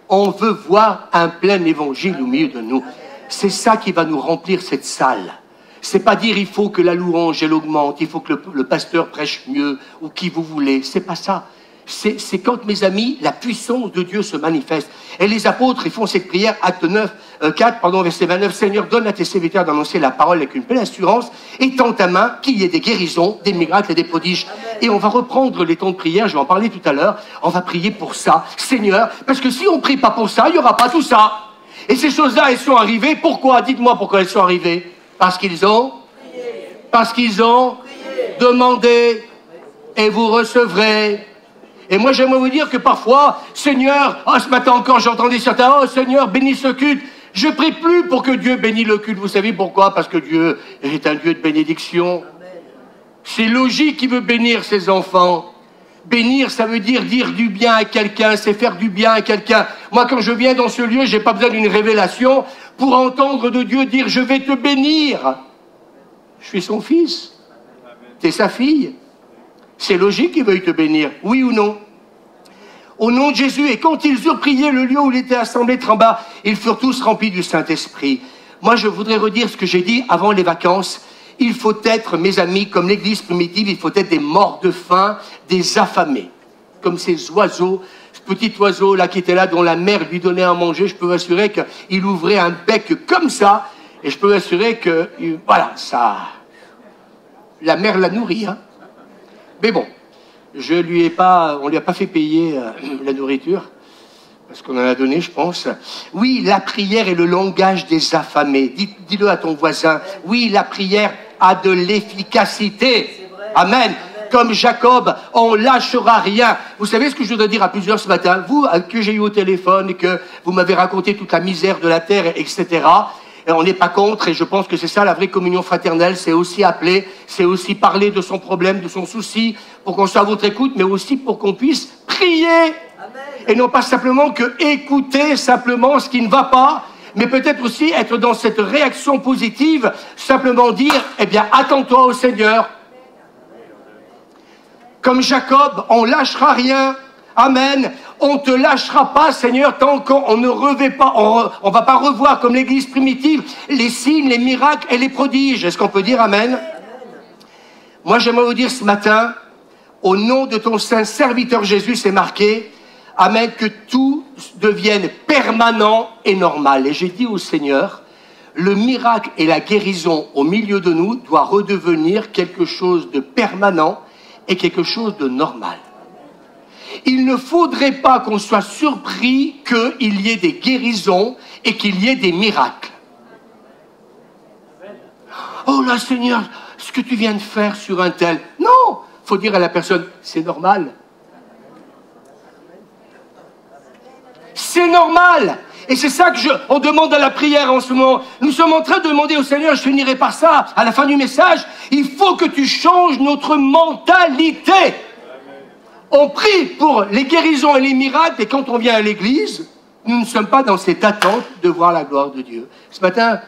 On veut voir un plein évangile au milieu de nous. C'est ça qui va nous remplir cette salle. C'est pas dire il faut que la louange elle augmente, il faut que le pasteur prêche mieux ou qui vous voulez. C'est pas ça. C'est quand, mes amis, la puissance de Dieu se manifeste. Et les apôtres, ils font cette prière, acte 4, verset 29, Seigneur, donne à tes serviteurs d'annoncer la parole avec une pleine assurance, et tends ta main qu'il y ait des guérisons, des miracles et des prodiges. Amen. Et on va reprendre les temps de prière, je vais en parler tout à l'heure, on va prier pour ça, Seigneur, parce que si on ne prie pas pour ça, il n'y aura pas tout ça. Et ces choses-là, elles sont arrivées, pourquoi? Dites-moi pourquoi elles sont arrivées. Parce qu'ils ont prié. Parce qu'ils ont prié. Demandé, et vous recevrez. Et moi, j'aimerais vous dire que parfois, Seigneur, ce matin encore, j'entendais certains, oh Seigneur, bénis ce culte. Je prie plus pour que Dieu bénisse le culte. Vous savez pourquoi? Parce que Dieu est un Dieu de bénédiction. C'est logique qu'il veut bénir ses enfants. Bénir, ça veut dire du bien à quelqu'un, c'est faire du bien à quelqu'un. Moi, quand je viens dans ce lieu, j'ai pas besoin d'une révélation pour entendre de Dieu dire, je vais te bénir. Je suis son fils. T'es sa fille. C'est logique qu'il veuille te bénir, oui ou non? Au nom de Jésus, et quand ils eurent prié, le lieu où il était assemblé trembla, ils furent tous remplis du Saint-Esprit. Moi, je voudrais redire ce que j'ai dit avant les vacances. Il faut être, mes amis, comme l'église primitive, il faut être des morts de faim, des affamés. Comme ces oiseaux, ce petit oiseau là qui était là, dont la mère lui donnait à manger, je peux vous assurer qu'il ouvrait un bec comme ça, et je peux vous assurer que, voilà, ça, la mère l'a nourri, hein. Mais bon, on lui a pas fait payer la nourriture, parce qu'on en a donné, je pense. Oui, la prière est le langage des affamés. Dis-le à ton voisin. Oui, la prière a de l'efficacité. Amen. Comme Jacob, on lâchera rien. Vous savez ce que je voudrais dire à plusieurs ce matin? Vous, que j'ai eu au téléphone et que vous m'avez raconté toute la misère de la terre, etc. Et on n'est pas contre, et je pense que c'est ça la vraie communion fraternelle, c'est aussi appeler, c'est aussi parler de son problème, de son souci, pour qu'on soit à votre écoute, mais aussi pour qu'on puisse prier. Amen. Et non pas simplement que écouter simplement ce qui ne va pas, mais peut-être aussi être dans cette réaction positive, simplement dire, eh bien, attends-toi au Seigneur. Comme Jacob, on lâchera rien. Amen. On ne te lâchera pas, Seigneur, tant qu'on ne revêt pas, on va pas revoir comme l'église primitive les signes, les miracles et les prodiges. Est-ce qu'on peut dire amen? Moi, j'aimerais vous dire ce matin, au nom de ton saint serviteur Jésus, c'est marqué, amen, que tout devienne permanent et normal. Et j'ai dit au Seigneur, le miracle et la guérison au milieu de nous doit redevenir quelque chose de permanent et quelque chose de normal. Il ne faudrait pas qu'on soit surpris qu'il y ait des guérisons et qu'il y ait des miracles. Oh là, Seigneur, ce que tu viens de faire sur un tel. Non, il faut dire à la personne, c'est normal. C'est normal. Et c'est ça que on demande à la prière en ce moment. Nous sommes en train de demander au Seigneur, je finirai par ça, à la fin du message, il faut que tu changes notre mentalité. On prie pour les guérisons et les miracles, et quand on vient à l'église, nous ne sommes pas dans cette attente de voir la gloire de Dieu. Ce matin,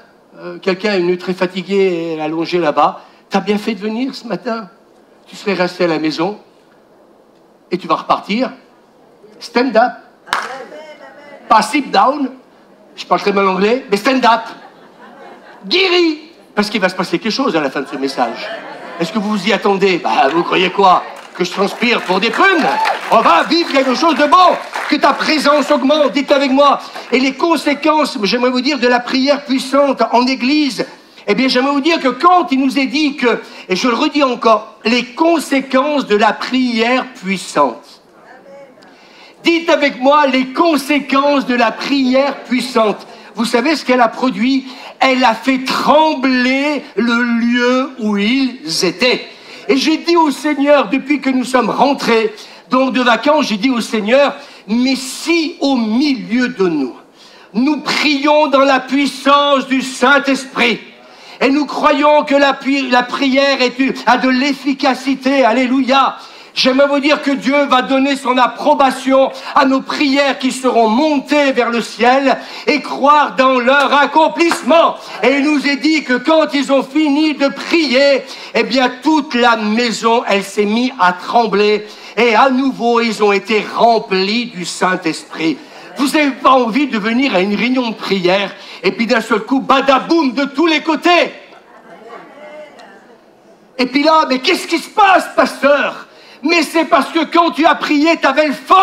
quelqu'un est venu très fatigué et allongé là-bas. T'as bien fait de venir ce matin. Tu serais resté à la maison et tu vas repartir. Stand up. Pas sit down. Je parle très mal anglais, mais stand up. Guéri. Parce qu'il va se passer quelque chose à la fin de ce message. Est-ce que vous vous y attendez? Vous croyez quoi? Que je transpire pour des prunes? On va vivre quelque chose de bon. Que ta présence augmente, dites avec moi. Et les conséquences, j'aimerais vous dire, de la prière puissante en église, eh bien, j'aimerais vous dire que quand il nous est dit que, et je le redis encore, les conséquences de la prière puissante. Dites avec moi les conséquences de la prière puissante. Vous savez ce qu'elle a produit? Elle a fait trembler le lieu où ils étaient. Et j'ai dit au Seigneur, depuis que nous sommes rentrés donc de vacances, j'ai dit au Seigneur, mais si au milieu de nous, nous prions dans la puissance du Saint-Esprit, et nous croyons que la prière a de l'efficacité, alléluia, j'aimerais vous dire que Dieu va donner son approbation à nos prières qui seront montées vers le ciel et croire dans leur accomplissement. Et il nous est dit que quand ils ont fini de prier, eh bien toute la maison, elle s'est mise à trembler et à nouveau ils ont été remplis du Saint-Esprit. Vous n'avez pas envie de venir à une réunion de prière et puis d'un seul coup, badaboum de tous les côtés. Et puis là, mais qu'est-ce qui se passe, pasteur? Mais c'est parce que quand tu as prié, tu avais le feu.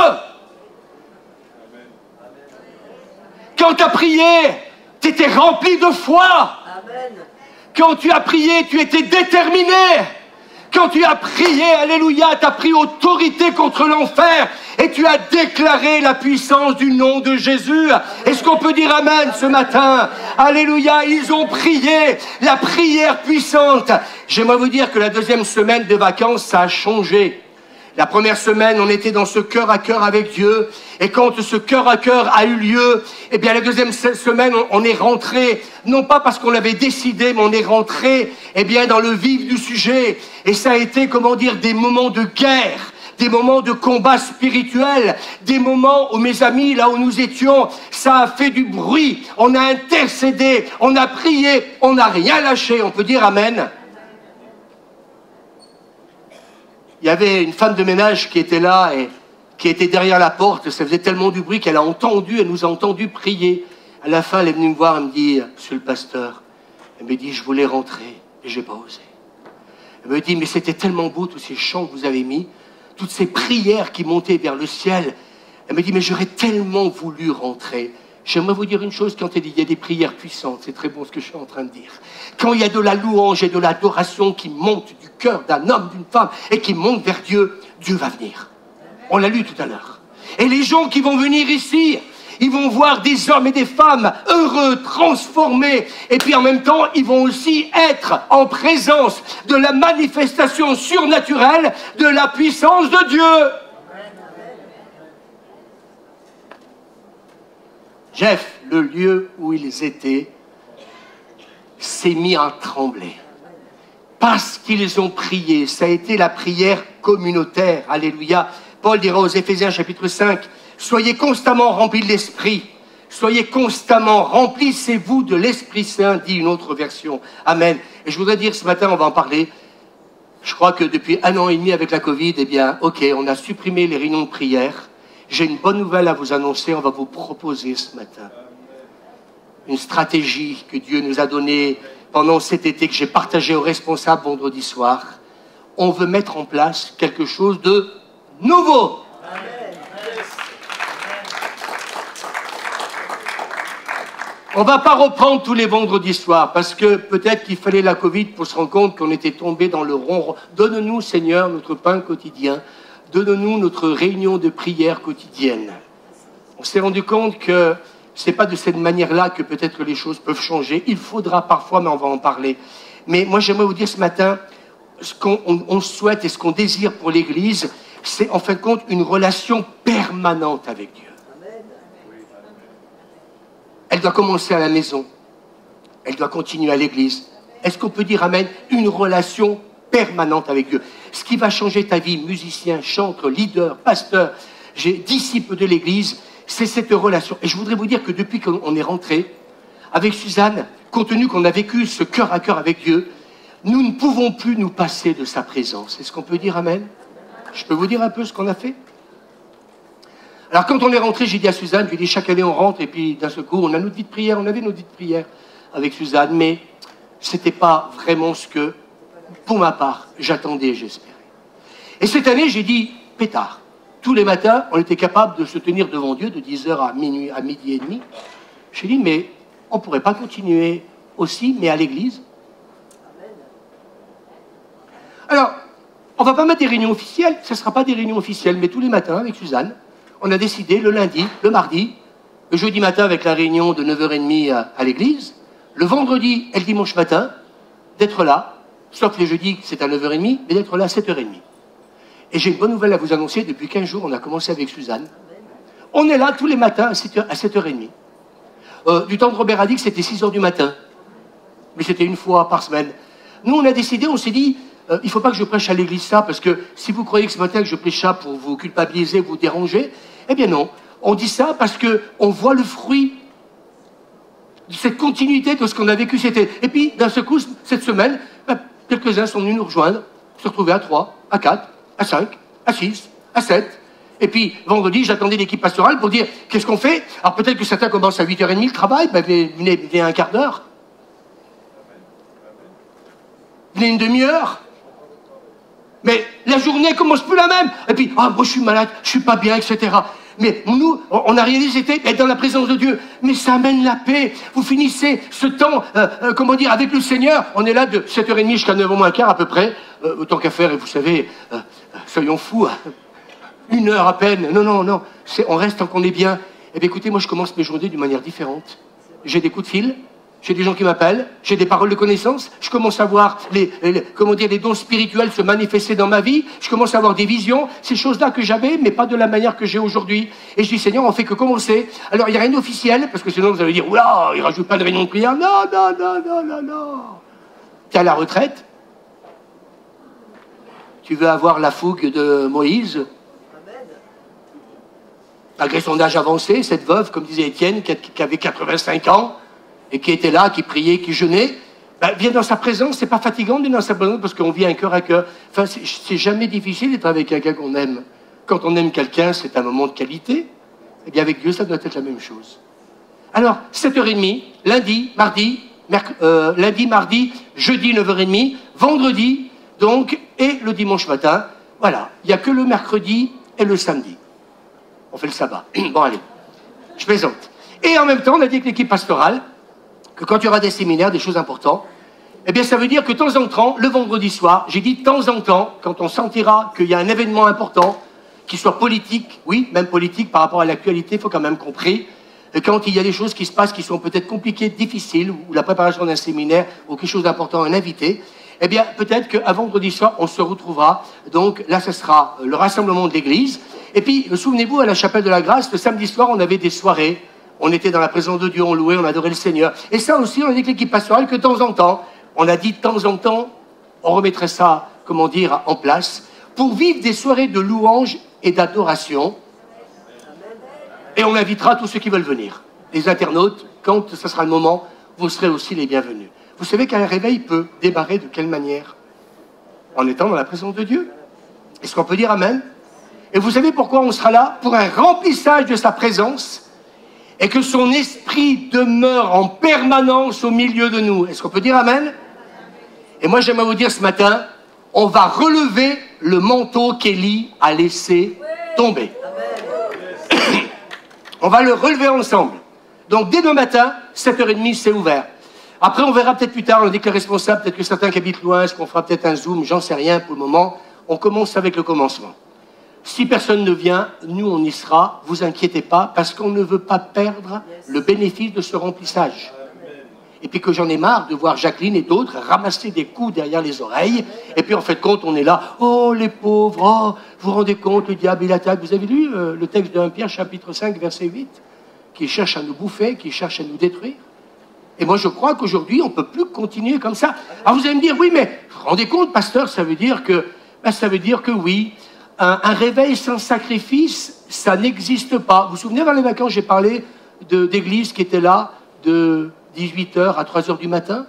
Quand tu as prié, tu étais rempli de foi. Quand tu as prié, tu étais déterminé. Quand tu as prié, alléluia, tu as pris autorité contre l'enfer et tu as déclaré la puissance du nom de Jésus. Est-ce qu'on peut dire amen ce matin? Alléluia, ils ont prié la prière puissante. J'aimerais vous dire que la deuxième semaine de vacances, ça a changé. La première semaine, on était dans ce cœur à cœur avec Dieu. Et quand ce cœur à cœur a eu lieu, eh bien, la deuxième semaine, on est rentré, non pas parce qu'on l'avait décidé, mais on est rentré, eh bien, dans le vif du sujet. Et ça a été, comment dire, des moments de guerre, des moments de combat spirituel, des moments où, mes amis, là où nous étions, ça a fait du bruit. On a intercédé, on a prié, on n'a rien lâché. On peut dire amen. Il y avait une femme de ménage qui était là et qui était derrière la porte. Ça faisait tellement du bruit qu'elle nous a entendu prier. À la fin, elle est venue me voir et me dit, monsieur le pasteur, elle me dit, je voulais rentrer et j'ai pas osé. Elle me dit, mais c'était tellement beau tous ces chants que vous avez mis, toutes ces prières qui montaient vers le ciel. Elle me dit, mais j'aurais tellement voulu rentrer. J'aimerais vous dire une chose, quand il y a des prières puissantes, c'est très bon ce que je suis en train de dire. Quand il y a de la louange et de l'adoration qui monte du cœur d'un homme, d'une femme, et qui monte vers Dieu, Dieu va venir. On l'a lu tout à l'heure. Et les gens qui vont venir ici, Ils vont voir des hommes et des femmes heureux, transformés. Et puis en même temps, ils vont aussi être en présence de la manifestation surnaturelle de la puissance de Dieu. Jeff, le lieu où ils étaient, s'est mis à trembler. Parce qu'ils ont prié. Ça a été la prière communautaire. Alléluia. Paul dira aux Éphésiens chapitre 5, « Soyez constamment remplis de l'Esprit. Soyez constamment, remplissez-vous de l'Esprit Saint, dit une autre version. Amen. » Et je voudrais dire ce matin, on va en parler. Je crois que depuis 1 an et demi avec la Covid, eh bien, ok, on a supprimé les réunions de prière. J'ai une bonne nouvelle à vous annoncer. On va vous proposer ce matin une stratégie que Dieu nous a donnée pendant cet été, que j'ai partagé aux responsables vendredi soir. On veut mettre en place quelque chose de nouveau. On ne va pas reprendre tous les vendredis soirs, parce que peut-être qu'il fallait la Covid pour se rendre compte qu'on était tombé dans le rond. Donne-nous, Seigneur, notre pain quotidien. Donne-nous notre réunion de prière quotidienne. On s'est rendu compte que ce n'est pas de cette manière-là que peut-être les choses peuvent changer. Il faudra parfois, mais on va en parler. Mais moi, j'aimerais vous dire ce matin, ce qu'on souhaite et ce qu'on désire pour l'Église, c'est en fin de compte une relation permanente avec Dieu. Elle doit commencer à la maison. Elle doit continuer à l'Église. Est-ce qu'on peut dire, amen, une relation permanente avec Dieu? Ce qui va changer ta vie, musicien, chanteur, leader, pasteur, disciple de l'Église, c'est cette relation. Et je voudrais vous dire que depuis qu'on est rentré, avec Suzanne, compte tenu qu'on a vécu ce cœur à cœur avec Dieu, nous ne pouvons plus nous passer de sa présence. Est-ce qu'on peut dire amen? Je peux vous dire un peu ce qu'on a fait? Alors quand on est rentré, j'ai dit à Suzanne, je lui ai dit chaque année on rentre et puis d'un seul coup on a notre vie de prière, on avait notre vie de prière avec Suzanne, mais c'était pas vraiment ce que, pour ma part, j'attendais et j'espérais. Et cette année j'ai dit, pétard, tous les matins on était capable de se tenir devant Dieu de 10h à minuit, à midi et demi. J'ai dit, mais on pourrait pas continuer aussi, mais à l'église. Alors, on va pas mettre des réunions officielles, ce ne sera pas des réunions officielles, mais tous les matins avec Suzanne, on a décidé le lundi, le mardi, le jeudi matin avec la réunion de 9h30 à l'église, le vendredi et le dimanche matin, d'être là, sauf les jeudis c'est à 9h30, mais d'être là à 7h30. Et j'ai une bonne nouvelle à vous annoncer, depuis 15 jours on a commencé avec Suzanne. On est là tous les matins à 7h30. Du temps de Robert a dit que c'était 6h du matin, mais c'était une fois par semaine. Nous on a décidé, on s'est dit, il ne faut pas que je prêche à l'église ça, parce que si vous croyez que ce matin que je prêche ça pour vous culpabiliser, vous déranger, eh bien non. On dit ça parce qu'on voit le fruit de cette continuité de ce qu'on a vécu cet été. Et puis, d'un seul coup, cette semaine, quelques-uns sont venus nous rejoindre, se retrouver à 3, à 4, à 5, à 6, à 7. Et puis, vendredi, j'attendais l'équipe pastorale pour dire, qu'est-ce qu'on fait? Alors peut-être que certains commencent à 8h30 le travail, ben venez un quart d'heure. Venez une demi-heure. Mais la journée commence plus la même. Et puis, moi je suis malade, je suis pas bien, etc. Mais nous, on a réalisé être dans la présence de Dieu. Mais ça amène la paix. Vous finissez ce temps, comment dire, avec le Seigneur. On est là de 7h30 jusqu'à 9h moins quart à peu près. Autant qu'à faire, et vous savez, soyons fous. 1 heure à peine. Non. On reste tant qu'on est bien. Eh bien écoutez, moi je commence mes journées d'une manière différente. J'ai des coups de fil. J'ai des gens qui m'appellent, j'ai des paroles de connaissance, je commence à voir les dons spirituels se manifester dans ma vie, je commence à avoir des visions, ces choses-là que j'avais, mais pas de la manière que j'ai aujourd'hui. Et je dis, Seigneur, on fait que commencer. Alors, il n'y a rien d'officiel, parce que sinon vous allez dire, oula, il ne rajoute pas de réunion de prière. Non. Tu es à la retraite. Tu veux avoir la fougue de Moïse. Malgré son âge avancé, cette veuve, comme disait Étienne, qui avait 85 ans, et qui était là, qui priait, qui jeûnait, viens dans sa présence, c'est pas fatigant d'être dans sa présence parce qu'on vit un cœur à cœur. Enfin, c'est jamais difficile d'être avec quelqu'un qu'on aime. Quand on aime quelqu'un, c'est un moment de qualité. Eh bien, avec Dieu, ça doit être la même chose. Alors, 7h30, lundi, mardi, jeudi, 9h30, vendredi, donc, et le dimanche matin. Voilà. Il n'y a que le mercredi et le samedi. On fait le sabbat. Bon, allez. Je plaisante. Et en même temps, on a dit que l'équipe pastorale, que quand il y aura des séminaires, des choses importantes, eh bien ça veut dire que de temps en temps, le vendredi soir, j'ai dit de temps en temps, quand on sentira qu'il y a un événement important, qui soit politique, oui, même politique par rapport à l'actualité, il faut quand même qu'on prie, quand il y a des choses qui se passent qui sont peut-être compliquées, difficiles, ou la préparation d'un séminaire, ou quelque chose d'important, un invité, eh bien, peut-être qu'à vendredi soir, on se retrouvera. Donc là, ce sera le rassemblement de l'église. Et puis, souvenez-vous, à la chapelle de la Grâce, le samedi soir, on avait des soirées. On était dans la présence de Dieu, on louait, on adorait le Seigneur. Et ça aussi, on a dit que l'équipe pastorale, que de temps en temps, on a dit de temps en temps, on remettrait ça, comment dire, en place, pour vivre des soirées de louange et d'adoration. Et on invitera tous ceux qui veulent venir. Les internautes, quand ce sera le moment, vous serez aussi les bienvenus. Vous savez qu'un réveil peut démarrer de quelle manière? En étant dans la présence de Dieu. Est-ce qu'on peut dire Amen? Et vous savez pourquoi on sera là? Pour un remplissage de sa présence et que son esprit demeure en permanence au milieu de nous. Est-ce qu'on peut dire Amen? Et moi, j'aimerais vous dire ce matin, on va relever le manteau qu'Élie a laissé tomber. On va le relever ensemble. Donc, dès demain matin, 7h30, c'est ouvert. Après, on verra peut-être plus tard, on dit que les responsables, peut-être que certains qui habitent loin, est-ce qu'on fera peut-être un Zoom, j'en sais rien pour le moment. On commence avec le commencement. Si personne ne vient, nous, on y sera. Vous inquiétez pas, parce qu'on ne veut pas perdre le bénéfice de ce remplissage. Et puis que j'en ai marre de voir Jacqueline et d'autres ramasser des coups derrière les oreilles. Et puis en fait compte, on est là. Oh les pauvres, oh, vous vous rendez compte, le diable il attaque. Vous avez lu le texte de 1 Pierre chapitre 5 verset 8, qui cherche à nous bouffer, qui cherche à nous détruire. Et moi je crois qu'aujourd'hui on ne peut plus continuer comme ça. Alors vous allez me dire, oui mais vous vous rendez compte pasteur, ça veut dire que oui, un réveil sans sacrifice, ça n'existe pas. Vous vous souvenez dans les vacances, j'ai parlé d'églises qui étaient là, de 18h à 3h du matin.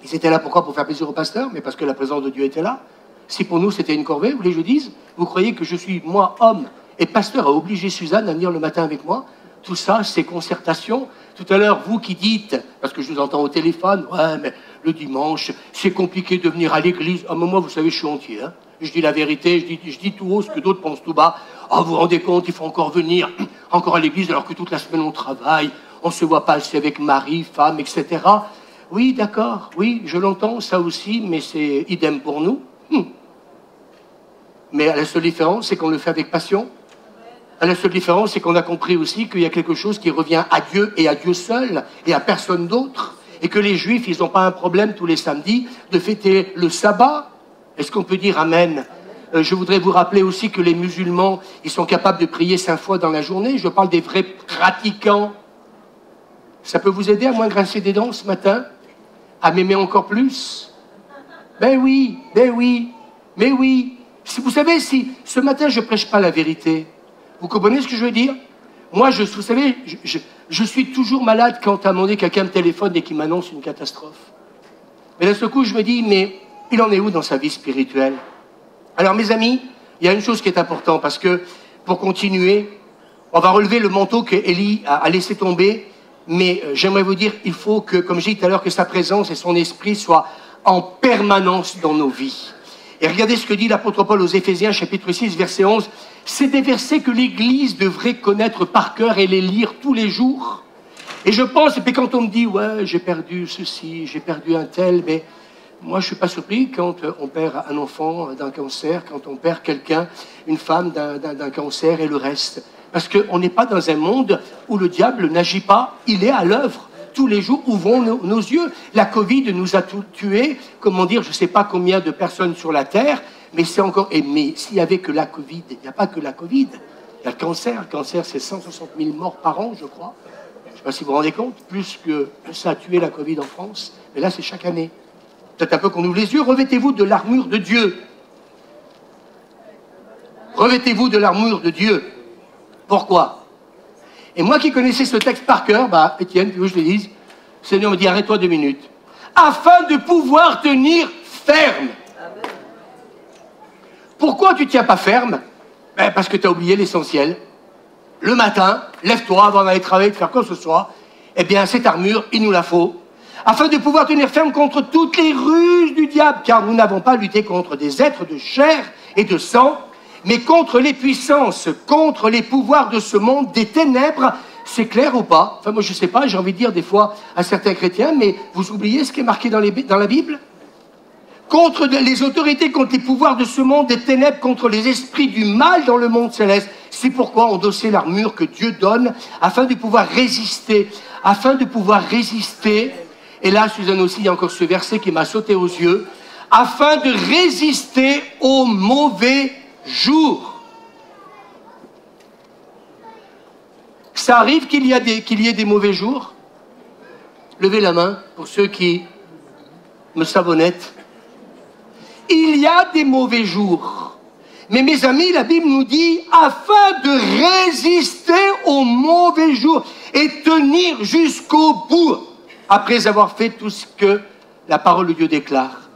Ils étaient là pourquoi? Pour faire plaisir au pasteur, mais parce que la présence de Dieu était là. Si pour nous c'était une corvée, vous voulez que je dise? Vous croyez que je suis, moi, homme et pasteur, à obliger Suzanne à venir le matin avec moi? Tout ça, c'est concertation. Tout à l'heure, vous qui dites, parce que je vous entends au téléphone, ouais, mais le dimanche, c'est compliqué de venir à l'église. À un moment, vous savez, je suis entier. Hein. Je dis la vérité, je dis tout haut ce que d'autres pensent tout bas. Ah, vous vous rendez compte, il faut encore venir, encore à l'église, alors que toute la semaine on travaille. On ne se voit pas assez avec mari, femme, etc. Oui, d'accord, oui, je l'entends, ça aussi, mais c'est idem pour nous. Mais la seule différence, c'est qu'on le fait avec passion. La seule différence, c'est qu'on a compris aussi qu'il y a quelque chose qui revient à Dieu et à Dieu seul, et à personne d'autre. Et que les Juifs, ils n'ont pas un problème tous les samedis de fêter le sabbat. Est-ce qu'on peut dire Amen? Je voudrais vous rappeler aussi que les musulmans, ils sont capables de prier 5 fois dans la journée. Je parle des vrais pratiquants. Ça peut vous aider à moins grincer des dents ce matin? À m'aimer encore plus? Ben oui, mais oui. Si vous savez, si ce matin je prêche pas la vérité, vous comprenez ce que je veux dire? Moi, vous savez, je suis toujours malade quand à un moment donné quelqu'un me téléphone et qui m'annonce une catastrophe. Mais d'un seul coup, je me dis, mais il en est où dans sa vie spirituelle? Alors mes amis, il y a une chose qui est importante, parce que pour continuer, on va relever le manteau que Élie a laissé tomber. Mais j'aimerais vous dire, il faut que, comme j'ai dit tout à l'heure, que sa présence et son esprit soient en permanence dans nos vies. Et regardez ce que dit l'apôtre Paul aux Éphésiens, chapitre 6, verset 11. C'est des versets que l'Église devrait connaître par cœur et les lire tous les jours. Et je pense, et puis quand on me dit, ouais, j'ai perdu ceci, j'ai perdu un tel, mais moi je ne suis pas surpris quand on perd un enfant d'un cancer, quand on perd quelqu'un, une femme d'un cancer et le reste. Parce qu'on n'est pas dans un monde où le diable n'agit pas, il est à l'œuvre. Tous les jours, ouvrons nos yeux. La Covid nous a tués, comment dire, je ne sais pas combien de personnes sur la Terre, mais c'est encore... Mais s'il n'y avait que la Covid, il n'y a pas que la Covid, il y a le cancer. Le cancer, c'est 160 000 morts par an, je crois. Je ne sais pas si vous vous rendez compte, plus que ça a tué la Covid en France. Mais là, c'est chaque année. Peut-être un peu qu'on ouvre les yeux. Revêtez-vous de l'armure de Dieu. Revêtez-vous de l'armure de Dieu. Pourquoi? Et moi qui connaissais ce texte par cœur, Étienne, tu veux que je te dise, le Seigneur me dit, arrête-toi 2 minutes. Afin de pouvoir tenir ferme. Amen. Pourquoi tu ne tiens pas ferme? Parce que tu as oublié l'essentiel. Le matin, lève-toi avant d'aller travailler, de faire quoi que ce soit. Eh bien, cette armure, il nous la faut. Afin de pouvoir tenir ferme contre toutes les ruses du diable. Car nous n'avons pas lutté contre des êtres de chair et de sang, mais contre les puissances, contre les pouvoirs de ce monde, des ténèbres. C'est clair ou pas? Enfin, moi, je ne sais pas, j'ai envie de dire des fois à certains chrétiens, mais vous oubliez ce qui est marqué dans la Bible? Contre les autorités, contre les pouvoirs de ce monde, des ténèbres, contre les esprits du mal dans le monde céleste. C'est pourquoi endosser l'armure que Dieu donne afin de pouvoir résister. Afin de pouvoir résister. Et là, Suzanne aussi, il y a encore ce verset qui m'a sauté aux yeux. Afin de résister aux mauvais jours. Ça arrive qu'il y ait des mauvais jours? Levez la main pour ceux qui me savonnettent. Il y a des mauvais jours. Mais mes amis, la Bible nous dit, afin de résister aux mauvais jours et tenir jusqu'au bout, après avoir fait tout ce que la parole de Dieu déclare.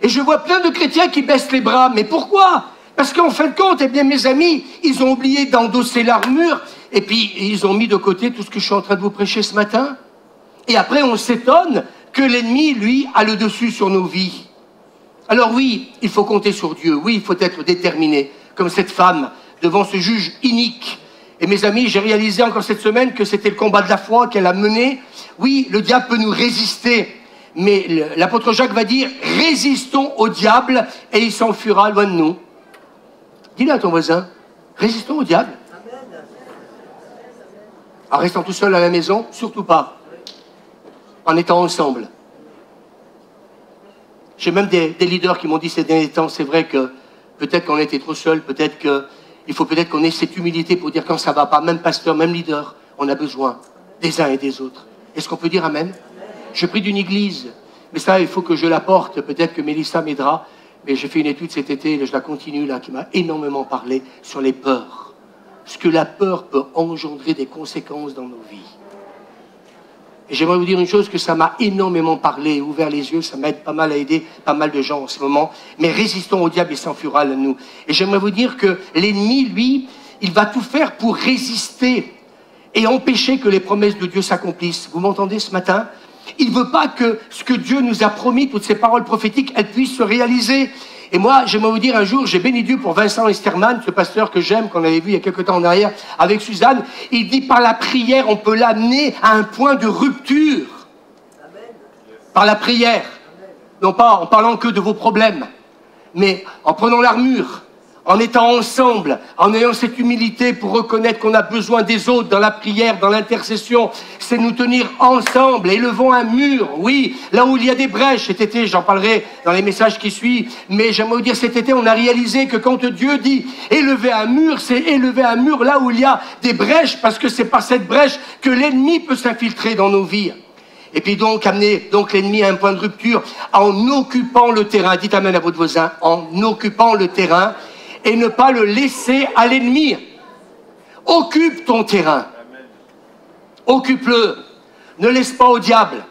Et je vois plein de chrétiens qui baissent les bras. Mais pourquoi? Parce qu'en fin de compte, eh bien, mes amis, ils ont oublié d'endosser l'armure et puis ils ont mis de côté tout ce que je suis en train de vous prêcher ce matin. Et après, on s'étonne que l'ennemi, lui, a le dessus sur nos vies. Alors oui, il faut compter sur Dieu. Oui, il faut être déterminé, comme cette femme, devant ce juge inique. Et mes amis, j'ai réalisé encore cette semaine que c'était le combat de la foi qu'elle a mené. Oui, le diable peut nous résister. Mais l'apôtre Jacques va dire, résistons au diable et il s'enfuira loin de nous. Dis-le à ton voisin, résistons au diable. En restant tout seul à la maison, surtout pas. En étant ensemble. J'ai même des leaders qui m'ont dit ces derniers temps, c'est vrai que peut-être qu'on était trop seul, peut-être qu'il faut peut-être qu'on ait cette humilité pour dire quand ça va pas, même pasteur, même leader, on a besoin des uns et des autres. Est-ce qu'on peut dire amen? Je prie d'une église, mais ça, il faut que je la porte, peut-être que Mélissa m'aidera, mais j'ai fait une étude cet été, et je la continue là, qui m'a énormément parlé sur les peurs. Ce que la peur peut engendrer des conséquences dans nos vies. Et j'aimerais vous dire une chose, que ça m'a énormément parlé, ouvert les yeux, ça m'aide pas mal à aider pas mal de gens en ce moment. Mais résistons au diable et s'enfuira de nous. Et j'aimerais vous dire que l'ennemi, lui, il va tout faire pour résister et empêcher que les promesses de Dieu s'accomplissent. Vous m'entendez ce matin? Il ne veut pas que ce que Dieu nous a promis, toutes ces paroles prophétiques, elles puissent se réaliser. Et moi, j'aimerais vous dire un jour, j'ai béni Dieu pour Vincent Esterman, ce pasteur que j'aime, qu'on avait vu il y a quelque temps en arrière avec Suzanne. Il dit, par la prière, on peut l'amener à un point de rupture. Amen. Par la prière. Amen. Non pas en parlant que de vos problèmes, mais en prenant l'armure, en étant ensemble, en ayant cette humilité pour reconnaître qu'on a besoin des autres dans la prière, dans l'intercession. C'est nous tenir ensemble, élevons un mur, oui, là où il y a des brèches. Cet été, j'en parlerai dans les messages qui suivent, mais j'aimerais vous dire, cet été, on a réalisé que quand Dieu dit élever un mur, c'est élever un mur là où il y a des brèches, parce que c'est par cette brèche que l'ennemi peut s'infiltrer dans nos vies. Et puis donc, amener l'ennemi à un point de rupture en occupant le terrain. Dites amen à votre voisin, en occupant le terrain, et ne pas le laisser à l'ennemi. Occupe ton terrain. Occupe-le. Ne laisse pas au diable.